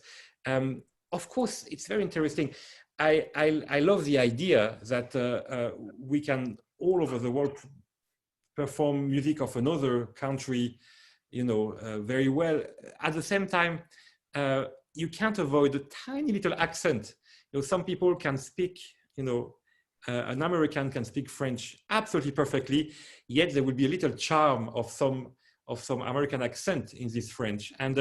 Of course, it's very interesting. I love the idea that we can all over the world perform music of another country, you know, very well. At the same time, you can't avoid a tiny little accent. You know, some people can speak, you know, an American can speak French absolutely perfectly, yet there will be a little charm of some American accent in this French. And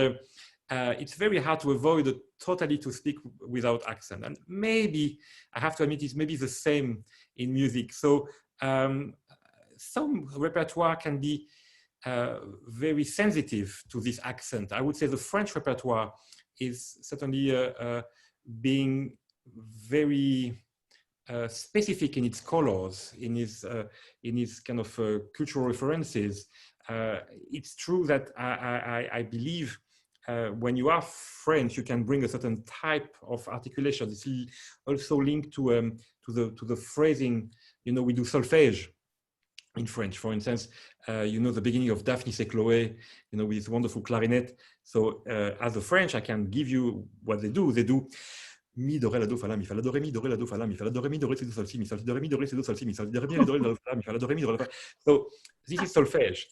it's very hard to avoid totally to speak without accent. And maybe, I have to admit, it's maybe the same in music. So some repertoire can be very sensitive to this accent. I would say the French repertoire is certainly being very specific in its colors, in its kind of cultural references. It's true that I believe when you are French, you can bring a certain type of articulation. It's also linked to the phrasing. You know, we do solfège in French, for instance. You know, the beginning of Daphnis et Chloé, you know, with this wonderful clarinet. So as a French, I can give you what they do. They do mi, do, ré, la, do, fa, la, mi, fa, la, do, ré, mi, do, ré, la, do, fa, la, mi, fa, la, do, ré, mi, do, ré, si, do, sol, si, mi, sol, si, do, ré, mi, do, ré, si, do, sol, si, mi, sol, si, do, ré, mi, do, ré, la, do, fa, la, mi, fa, la, do, ré, mi, do, ré, la, do, fa. So this is solfège.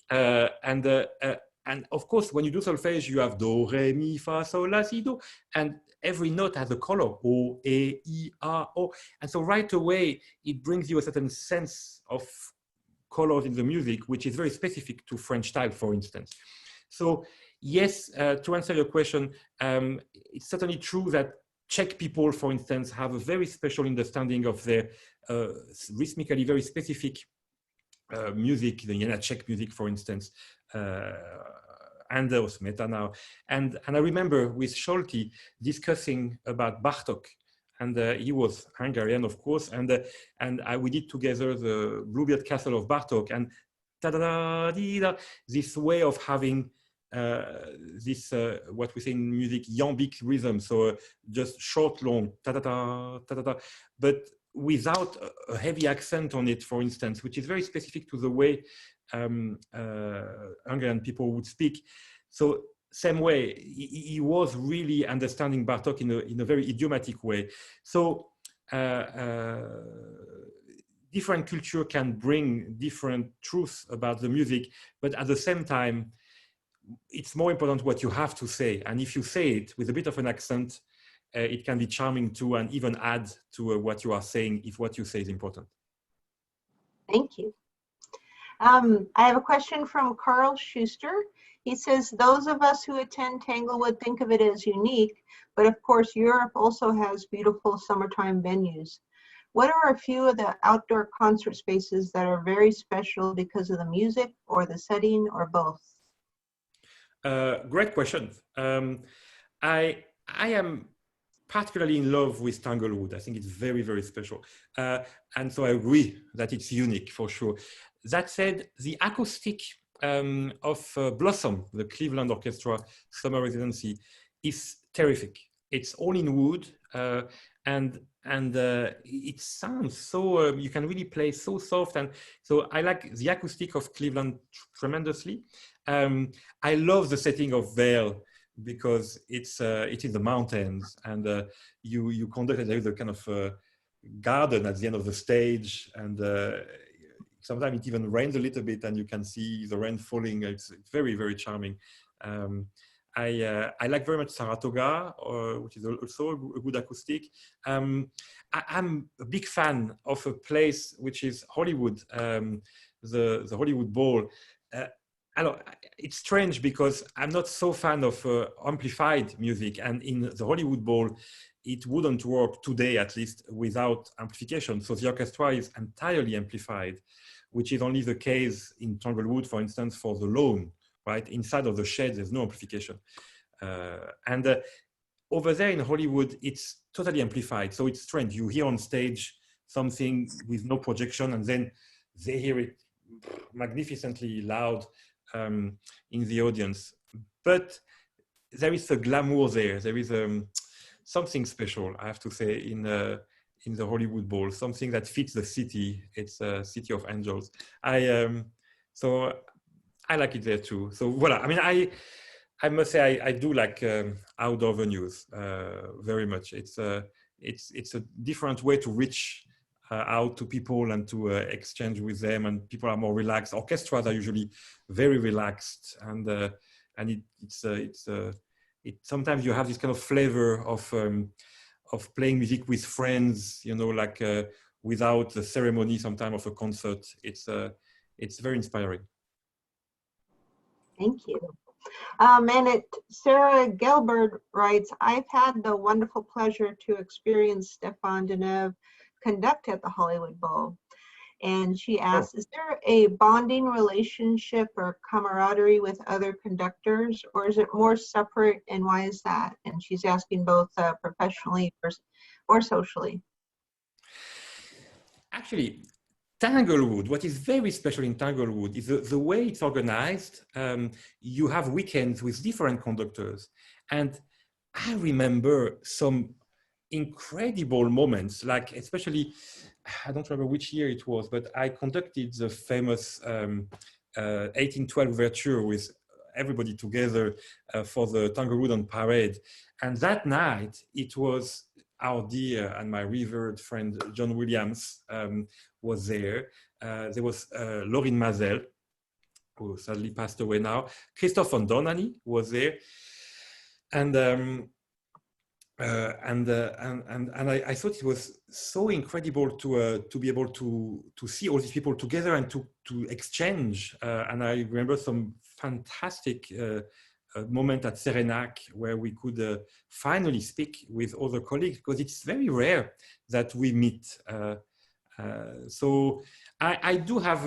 And of course, when you do solfège, you have do, ré, mi, fa, sol, la, si, do. And every note has a color, O, E, I, A, O. And so right away, it brings you a certain sense of colors in the music, which is very specific to French style, for instance. So yes, to answer your question, it's certainly true that Czech people, for instance, have a very special understanding of their rhythmically very specific music, the Jena Czech music, for instance, and Smetana. And I remember with Scholti discussing about Bartók, and he was Hungarian, of course, and we did together the Bluebeard Castle of Bartók, and ta-da-da-dee-da, this way of having this what we say in music, iambic rhythm, so just short, long, ta-da-da, ta-da-da, but without a heavy accent on it, for instance, which is very specific to the way Hungarian people would speak. So same way, he was really understanding Bartók in a very idiomatic way. So different culture can bring different truths about the music, but at the same time, it's more important what you have to say. And if you say it with a bit of an accent, it can be charming too, and even add to what you are saying if what you say is important. Thank you. I have a question from Carl Schuster. He says, those of us who attend Tanglewood think of it as unique, but of course Europe also has beautiful summertime venues. What are a few of the outdoor concert spaces that are very special because of the music or the setting or both? Great question. I am particularly in love with Tanglewood. I think it's very, very special. And so I agree that it's unique for sure. That said, the acoustic of Blossom, the Cleveland Orchestra summer residency, is terrific. It's all in wood, and it sounds so, you can really play so soft. And so I like the acoustic of Cleveland tremendously. I love the setting of Vail, because it's in the mountains, and you conduct, there is a kind of garden at the end of the stage, and sometimes it even rains a little bit and you can see the rain falling. It's very, very charming. I like very much Saratoga, which is also a good acoustic. I'm a big fan of a place which is Hollywood, the Hollywood Bowl. It's strange because I'm not so fan of amplified music, and in the Hollywood Bowl, it wouldn't work today, at least, without amplification. So the orchestra is entirely amplified, which is only the case in Tanglewood, for instance, for the lawn, right? Inside of the shed, there's no amplification. And over there in Hollywood, it's totally amplified. So it's strange. You hear on stage something with no projection, and then they hear it magnificently loud in the audience. But there is a glamour there. There is something special, I have to say, in the Hollywood Bowl, something that fits the city. It's a city of angels. So I like it there too. So voilà. I mean, I must say I do like outdoor venues very much. It's a different way to reach out to people and to exchange with them, and people are more relaxed. Orchestras are usually very relaxed, and sometimes you have this kind of flavor of playing music with friends, you know, like without the ceremony sometimes of a concert. It's very inspiring. Thank you. Sarah Gelbert writes, I've had the wonderful pleasure to experience Stéphane Denève conduct at the Hollywood Bowl. And she asks, is there a bonding relationship or camaraderie with other conductors, or is it more separate, and why is that? And she's asking both professionally or socially. Actually, Tanglewood, what is very special in Tanglewood is the way it's organized. You have weekends with different conductors. And I remember some incredible moments, like especially, I don't remember which year it was, but I conducted the famous 1812 Overture with everybody together for the Tanglewood on Parade. And that night, it was our dear and my revered friend John Williams was there. There was Lauren Mazel, who sadly passed away now. Christophe von Dornany was there, and I thought it was so incredible to be able to see all these people together and to exchange. And I remember some fantastic moment at Serenac where we could finally speak with other colleagues, because it's very rare that we meet. So I do have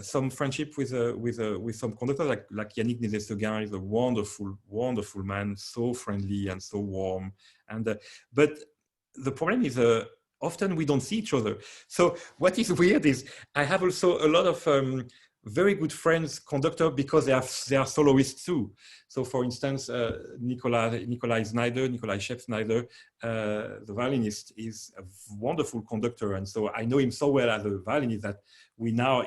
some friendship with some conductors, like Yannick Nézet-Seguin is a wonderful, wonderful man, so friendly and so warm. And but the problem is often we don't see each other. So what is weird is I have also a lot of very good friends, conductor, because they are soloists too. So for instance, Nikolai Scheff-Snyder, the violinist, is a wonderful conductor. And so I know him so well as a violinist that we now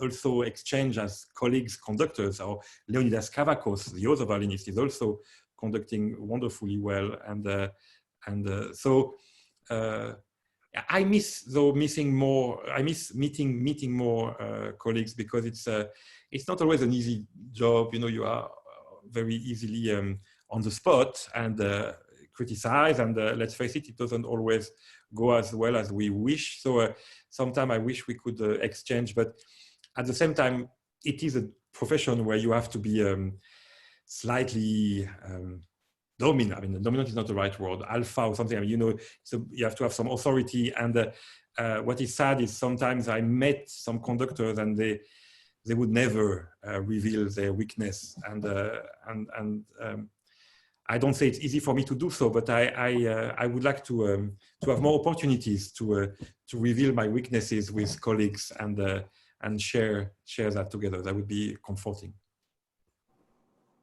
also exchange as colleagues, conductors. Or Leonidas Kavakos, the other violinist, is also conducting wonderfully well. So I miss meeting more colleagues, because it's not always an easy job. You know, you are very easily on the spot and criticize, and let's face it, it doesn't always go as well as we wish. So sometimes I wish we could exchange, but at the same time, it is a profession where you have to be slightly dominant. I mean, dominant is not the right word. Alpha or something. I mean, you know, so you have to have some authority. And what is sad is sometimes I met some conductors and they would never reveal their weakness. And I don't say it's easy for me to do so, but I would like to have more opportunities to reveal my weaknesses with colleagues and share that together. That would be comforting.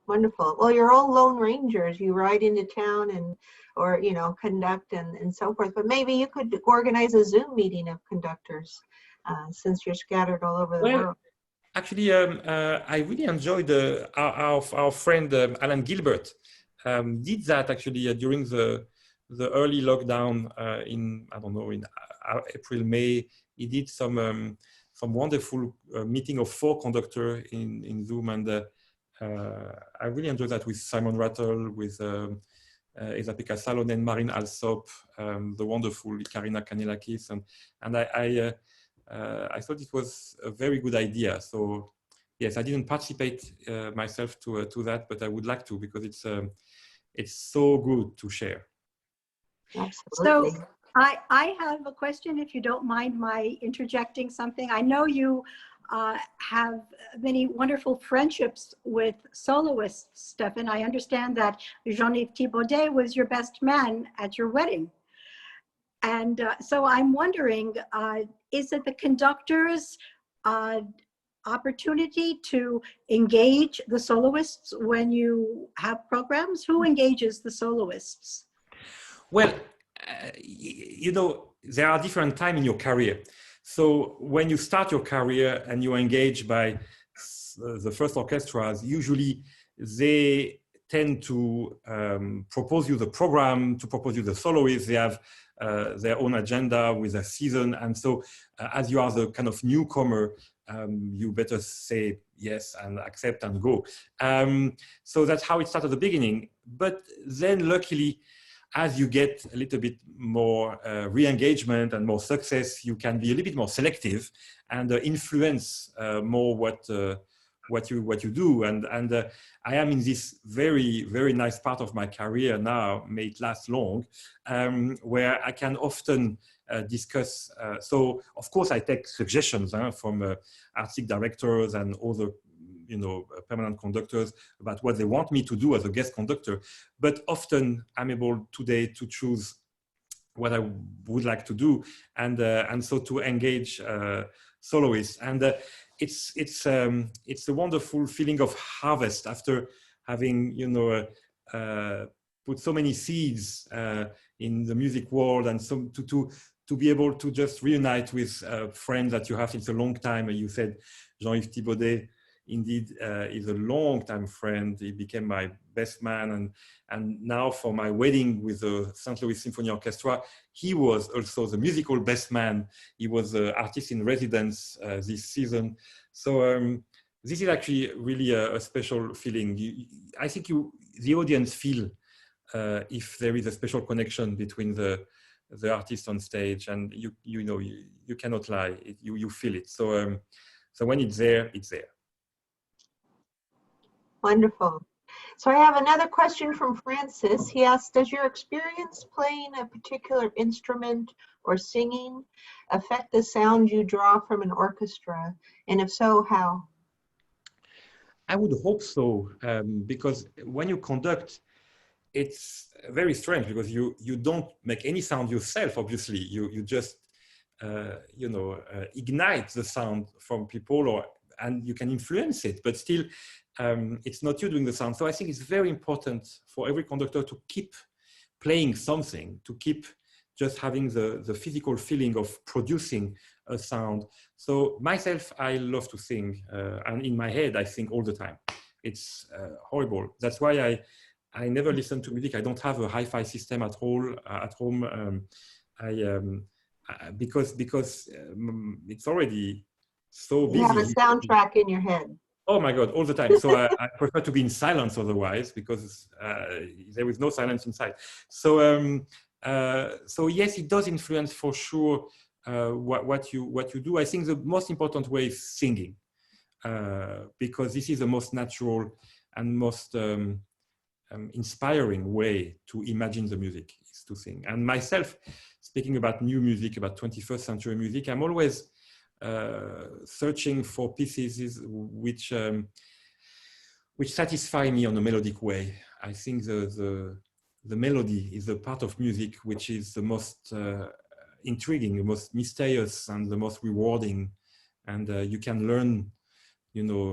Wonderful. Well, you're all lone rangers. You ride into town or you know, conduct and so forth. But maybe you could organize a Zoom meeting of conductors since you're scattered all over the world. Actually, I really enjoyed our friend Alan Gilbert did that actually during the early lockdown in, I don't know, in April, May. He did some wonderful meeting of 4 conductors in Zoom, and I really enjoyed that with Simon Rattle, with Esa-Pekka Salonen, Marin Alsop, the wonderful Karina Kanelakis, and I thought it was a very good idea. So yes, I didn't participate myself to that, but I would like to, because it's so good to share. Absolutely. So I have a question, if you don't mind my interjecting something. I know you have many wonderful friendships with soloists, Stéphane. I understand that Jean-Yves Thibaudet was your best man at your wedding. And so I'm wondering, is it the conductor's opportunity to engage the soloists when you have programs? Who engages the soloists? Well, you know, there are different times in your career. So when you start your career and you're engaged by the first orchestras, usually they tend to propose you the program, to propose you the soloists. They have their own agenda with a season. And so as you are the kind of newcomer, you better say yes and accept and go. So that's how it started at the beginning. But then luckily, as you get a little bit more re-engagement and more success, you can be a little bit more selective and influence more what you do. And I am in this very, very nice part of my career now, may it last long, where I can often discuss. So of course I take suggestions from artistic directors and other, you know, permanent conductors about what they want me to do as a guest conductor. But often I'm able today to choose what I would like to do, and so to engage soloists. And it's a wonderful feeling of harvest after having, you know, put so many seeds in the music world, and so to be able to just reunite with friends that you have since a long time. You said Jean-Yves Thibaudet indeed is a long-time friend. He became my best man, and now for my wedding with the St. Louis Symphony Orchestra, he was also the musical best man. He was the artist in residence this season. So this is actually really a special feeling. I think the audience feel if there is a special connection between the artist on stage, and you know, you cannot lie. You feel it. So so when it's there, it's there. Wonderful. So I have another question from Francis. He asks, does your experience playing a particular instrument or singing affect the sound you draw from an orchestra? And if so, how? I would hope so, because when you conduct, it's very strange, because you don't make any sound yourself, obviously. You just, you know, ignite the sound from people, and you can influence it, but still, it's not you doing the sound. So I think it's very important for every conductor to keep playing something, to keep just having the physical feeling of producing a sound. So myself, I love to sing, and in my head, I sing all the time. It's horrible. That's why I never listen to music. I don't have a hi-fi system at all at home. Because it's already so busy. You have a soundtrack in your head. Oh my God, all the time. So I prefer to be in silence otherwise, because there is no silence inside. So so yes, it does influence for sure what you do. I think the most important way is singing, because this is the most natural and most inspiring way to imagine the music is to sing. And myself, speaking about new music, about 21st century music, I'm always searching for pieces which satisfy me on a melodic way. I think the melody is the part of music which is the most intriguing, the most mysterious, and the most rewarding. And you can learn,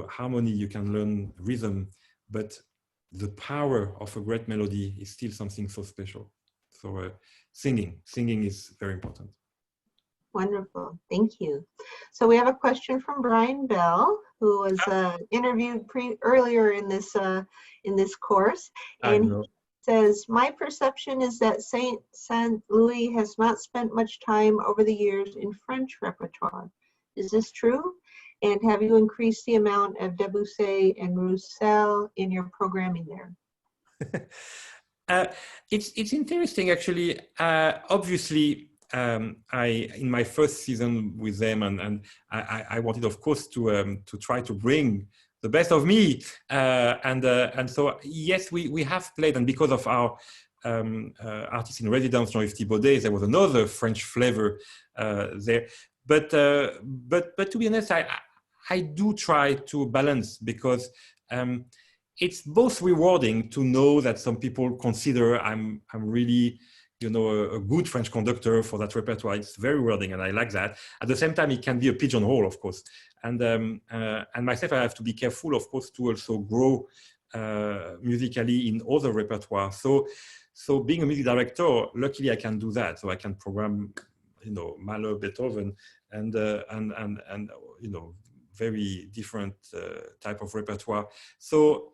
harmony, you can learn rhythm, but the power of a great melody is still something so special. So singing is very important. Wonderful, thank you. So we have a question from Brian Bell, who was interviewed earlier in this course, and he says, "My perception is that Saint Louis has not spent much time over the years in French repertoire. Is this true? And have you increased the amount of Debussy and Roussel in your programming there?" It's interesting, actually. Obviously, in my first season with them, and I wanted, of course, to try to bring the best of me, and so yes, we have played, and because of our artist in residence, Jean-Yves Thibaudet, there was another French flavor there. But to be honest, I do try to balance, because it's both rewarding to know that some people consider I'm really, a good French conductor for that repertoire. It's very rewarding, and I like that. At the same time, it can be a pigeonhole, of course. And myself, I have to be careful, of course, to also grow musically in other repertoire. So being a music director, luckily I can do that. So I can program, Mahler, Beethoven, and very different type of repertoire. So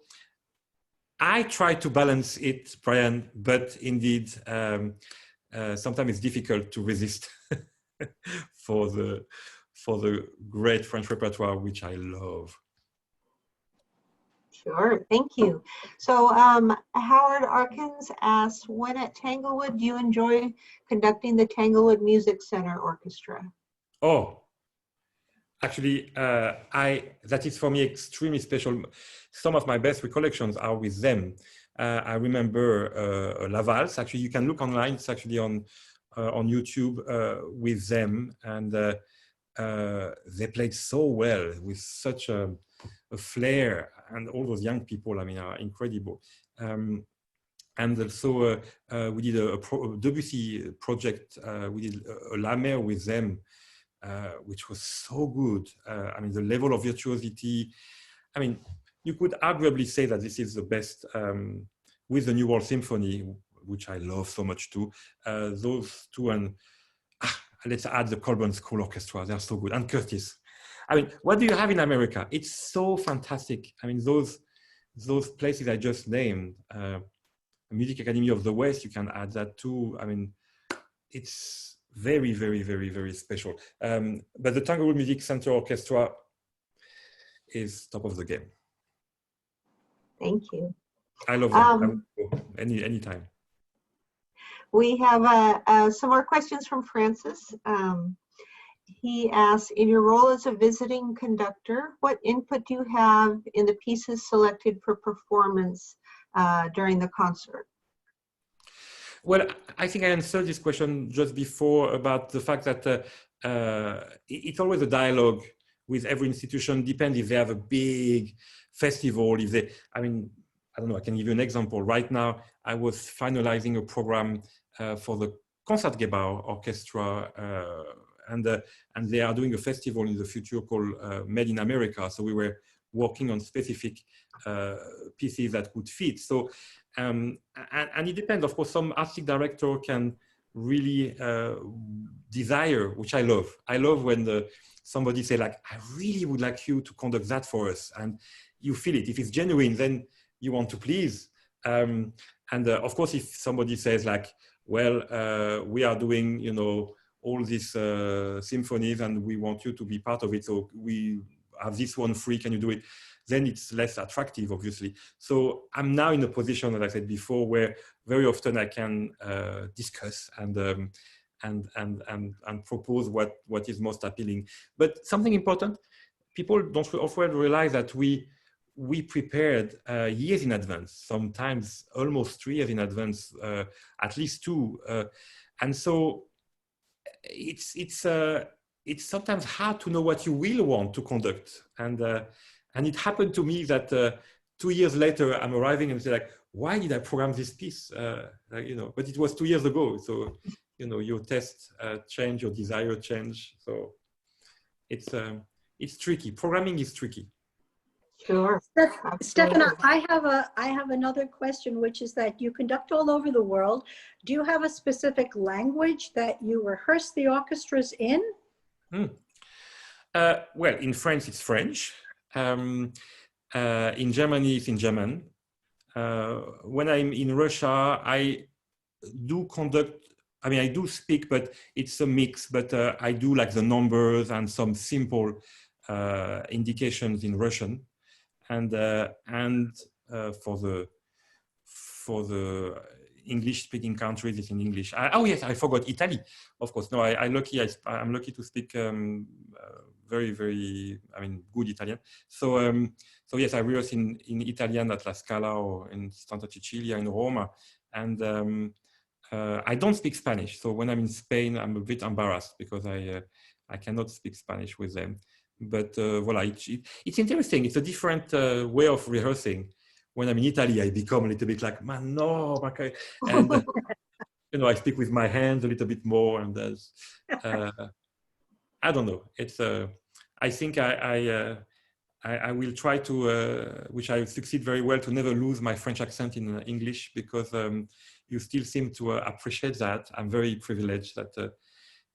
I try to balance it, Brian, but indeed, sometimes it's difficult to resist for the great French repertoire, which I love. Sure, thank you. So Howard Arkins asks, when at Tanglewood, do you enjoy conducting the Tanglewood Music Center Orchestra? Oh, actually, that is for me extremely special. Some of my best recollections are with them. I remember La Valse. Actually, you can look online. It's actually on YouTube with them, and they played so well with such a flair, and all those young people, are incredible. And also, we did a Debussy project. We did a La Mer with them, which was so good. The level of virtuosity. You could arguably say that this is the best, with the New World Symphony, which I love so much too. Those two, and let's add the Colburn School Orchestra. They're so good. And Curtis. What do you have in America? It's so fantastic. Those places I just named, Music Academy of the West, you can add that too. It's very, very, very, very special. But the Tanglewood Music Center Orchestra is top of the game. Thank you. I love them. Anytime. We have some more questions from Francis. He asks, in your role as a visiting conductor, what input do you have in the pieces selected for performance during the concert? Well, I think I answered this question just before about the fact that it's always a dialogue with every institution. Depends if they have a big festival, if they, I don't know, I can give you an example. Right now, I was finalizing a program for the Concertgebouw Orchestra, and they are doing a festival in the future called Made in America. So we were working on specific pieces that would fit. So, and it depends, of course, some artistic director can really desire, which I love. I love when somebody say like, I really would like you to conduct that for us. And you feel it. If it's genuine, then you want to please. And of course, if somebody says like, well, we are doing, all these symphonies and we want you to be part of it. So we have this one free, can you do it? Then it's less attractive, obviously. So I'm now in a position, as I said before, where very often I can discuss and propose what is most appealing. But something important, people don't often realize that we we prepared years in advance, sometimes almost 3 years in advance, at least 2. And so it's sometimes hard to know what you will want to conduct. And it happened to me that 2 years later, I'm arriving and say like, why did I program this piece? You know, but it was 2 years ago. So, you know, your taste change, your desire change. So it's tricky. Programming is tricky. Sure. Stéphane, I have another question, which is that you conduct all over the world. Do you have a specific language that you rehearse the orchestras in? Well, in France, it's French. In Germany, it's in German. When I'm in Russia, I do conduct, I mean, I do speak, but it's a mix, but I do like the numbers and some simple indications in Russian. And for the English-speaking countries, it's in English. Oh yes, I forgot Italy. Of course, no, I'm lucky to speak very, very, I mean, good Italian. So yes, I rehearse in Italian at La Scala or in Santa Cecilia in Rome, and I don't speak Spanish. So when I'm in Spain, I'm a bit embarrassed because I cannot speak Spanish with them. But voila, it's interesting. It's a different way of rehearsing. When I'm in Italy, I become a little bit like, man, no, okay. And you know, I speak with my hands a little bit more, and I don't know. It's I think I will try to, which I succeed very well, to never lose my French accent in English, because you still seem to appreciate that. I'm very privileged that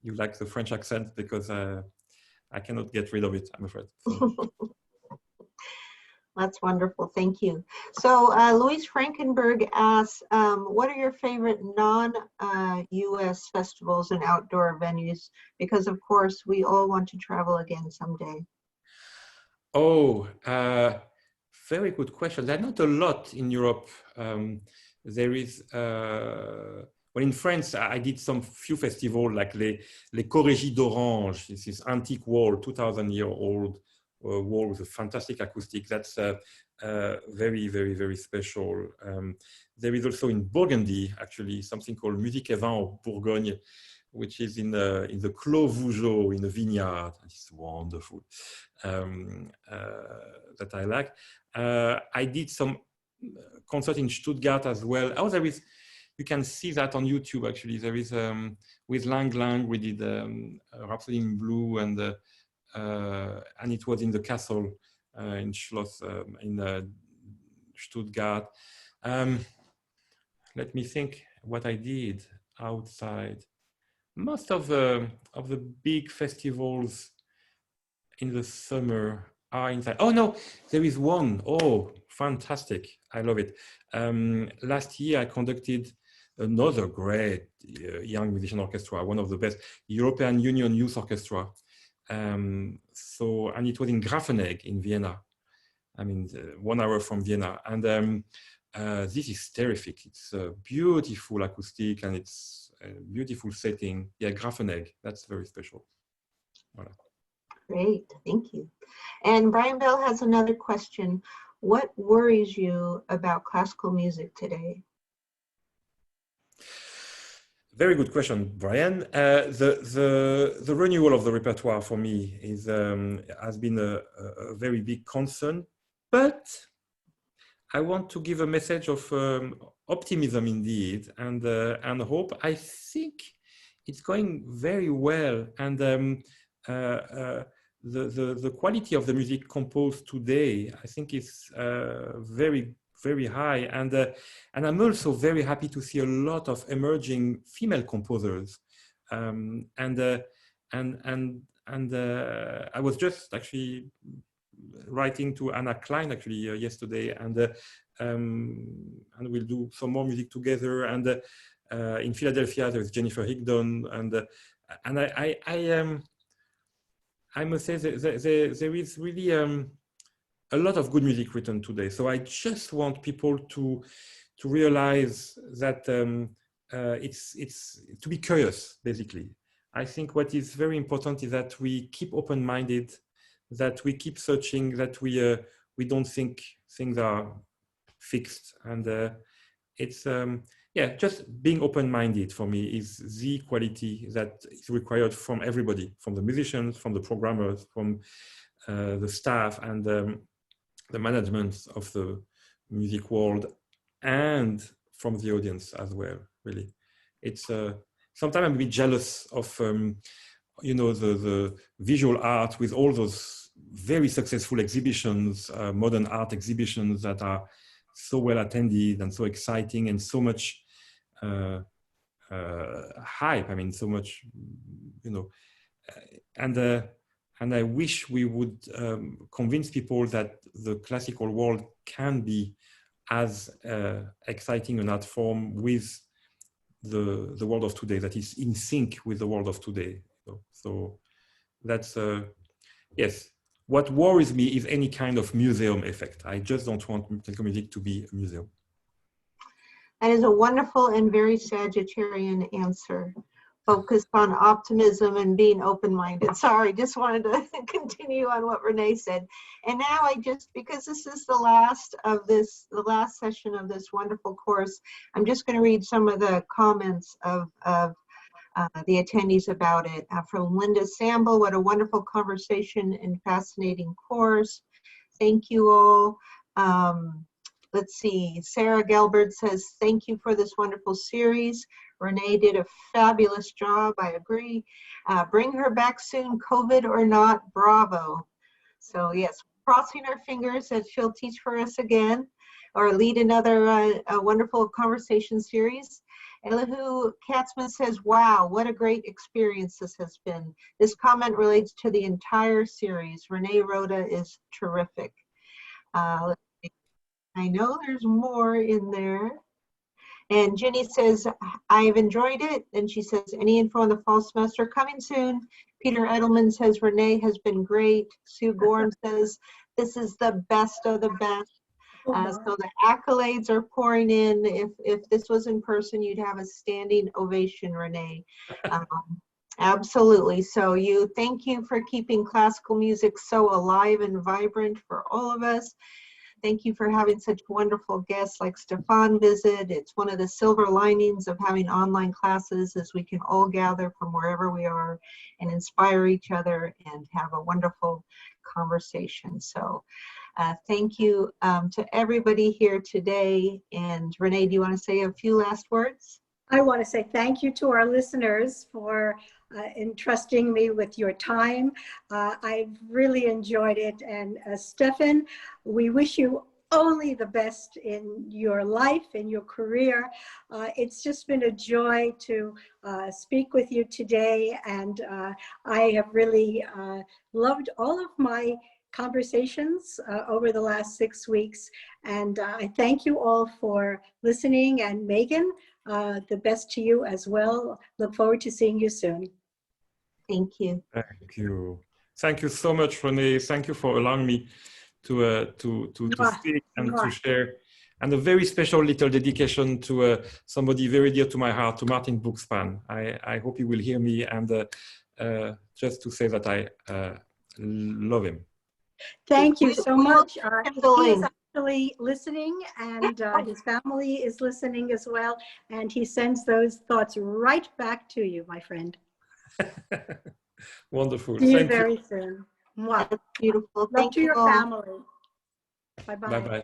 you like the French accent, because I cannot get rid of it, I'm afraid. So. That's wonderful. Thank you. So Louise Frankenberg asks, what are your favorite non-US festivals and outdoor venues? Because of course, we all want to travel again someday. Oh, very good question. There are not a lot in Europe. There is, well, in France, I did some few festivals like les Corrégies d'Orange. This is antique wall, 2,000-year-old wall with a fantastic acoustic. That's very, very, very special. There is also in Burgundy, actually, something called Musique et Vin au Bourgogne, which is in the Clos Vougeot, in a vineyard. It's wonderful. That I like. I did some concert in Stuttgart as well. Oh, there is. You can see that on YouTube. Actually, there is with Lang Lang. We did Rhapsody in Blue, and it was in the castle in Schloss in Stuttgart. Let me think what I did outside. Most of the big festivals in the summer are inside. Oh no, there is one. Oh, fantastic! I love it. Last year I conducted another great young musician orchestra, one of the best, European Union Youth Orchestra. And it was in Grafenegg in Vienna. I mean, 1 hour from Vienna. And this is terrific. It's a beautiful acoustic, and it's a beautiful setting. Yeah, Grafenegg, that's very special. Voilà. Great, thank you. And Brian Bell has another question. What worries you about classical music today? Very good question, Brian. The renewal of the repertoire for me has been a very big concern, but I want to give a message of optimism indeed, and hope. I think it's going very well, and the quality of the music composed today, I think, is very, very high, and I'm also very happy to see a lot of emerging female composers, and I was just actually writing to Anna Klein actually yesterday, and we'll do some more music together. And in Philadelphia there's Jennifer Higdon, and I must say there is really a lot of good music written today. So I just want people to realize that it's to be curious, basically. I think what is very important is that we keep open-minded, that we keep searching, that we we don't think things are fixed. And it's, yeah, just being open-minded for me is the quality that is required from everybody, from the musicians, from the programmers, from the staff, and the management of the music world, and from the audience as well, really. It's sometimes I'm a bit jealous of, you know, the visual art with all those very successful exhibitions, modern art exhibitions that are so well attended and so exciting and so much hype. I mean, so much, you know, and I wish we would convince people that the classical world can be as exciting an art form with the world of today, that is in sync with the world of today. So that's, yes. What worries me is any kind of museum effect. I just don't want classical music to be a museum. That is a wonderful and very Sagittarian answer. Focused on optimism and being open-minded. Sorry, just wanted to continue on what Renee said. And now I just, because this is the last session of this wonderful course, I'm just going to read some of the comments of the attendees about it. From Linda Samble, what a wonderful conversation and fascinating course. Thank you all. Let's see, Sarah Gelbert says, thank you for this wonderful series. Renee did a fabulous job, I agree. Bring her back soon, COVID or not, bravo. So yes, crossing our fingers that she'll teach for us again, or lead another a wonderful conversation series. Elihu Katzman says, wow, what a great experience this has been. This comment relates to the entire series. Renee Rotta is terrific. Let's see. I know there's more in there. And Jenny says, I've enjoyed it. And she says, any info on the fall semester coming soon? Peter Edelman says, Renee has been great. Sue Gorham says, this is the best of the best. So the accolades are pouring in. If this was in person, you'd have a standing ovation, Renee. Absolutely. So thank you for keeping classical music so alive and vibrant for all of us. Thank you for having such wonderful guests like Stéphane visit. It's one of the silver linings of having online classes, is we can all gather from wherever we are and inspire each other and have a wonderful conversation. So thank you to everybody here today. And Renee, do you want to say a few last words? I want to say thank you to our listeners for entrusting me with your time. I've really enjoyed it. And Stéphane, we wish you only the best in your life, in your career. It's just been a joy to speak with you today. And I have really loved all of my conversations over the last 6 weeks. And I thank you all for listening. And Megan, the best to you as well. Look forward to seeing you soon. Thank you. Thank you. Thank you so much, Renee. Thank you for allowing me to speak and to share. And a very special little dedication to somebody very dear to my heart, to Martin Bookspan. I hope he will hear me, and just to say that I love him. Thank you so much. He is actually listening, and his family is listening as well, and he sends those thoughts right back to you, my friend. Wonderful. See you very soon. That's beautiful. Love to your family. Bye-bye. Bye-bye.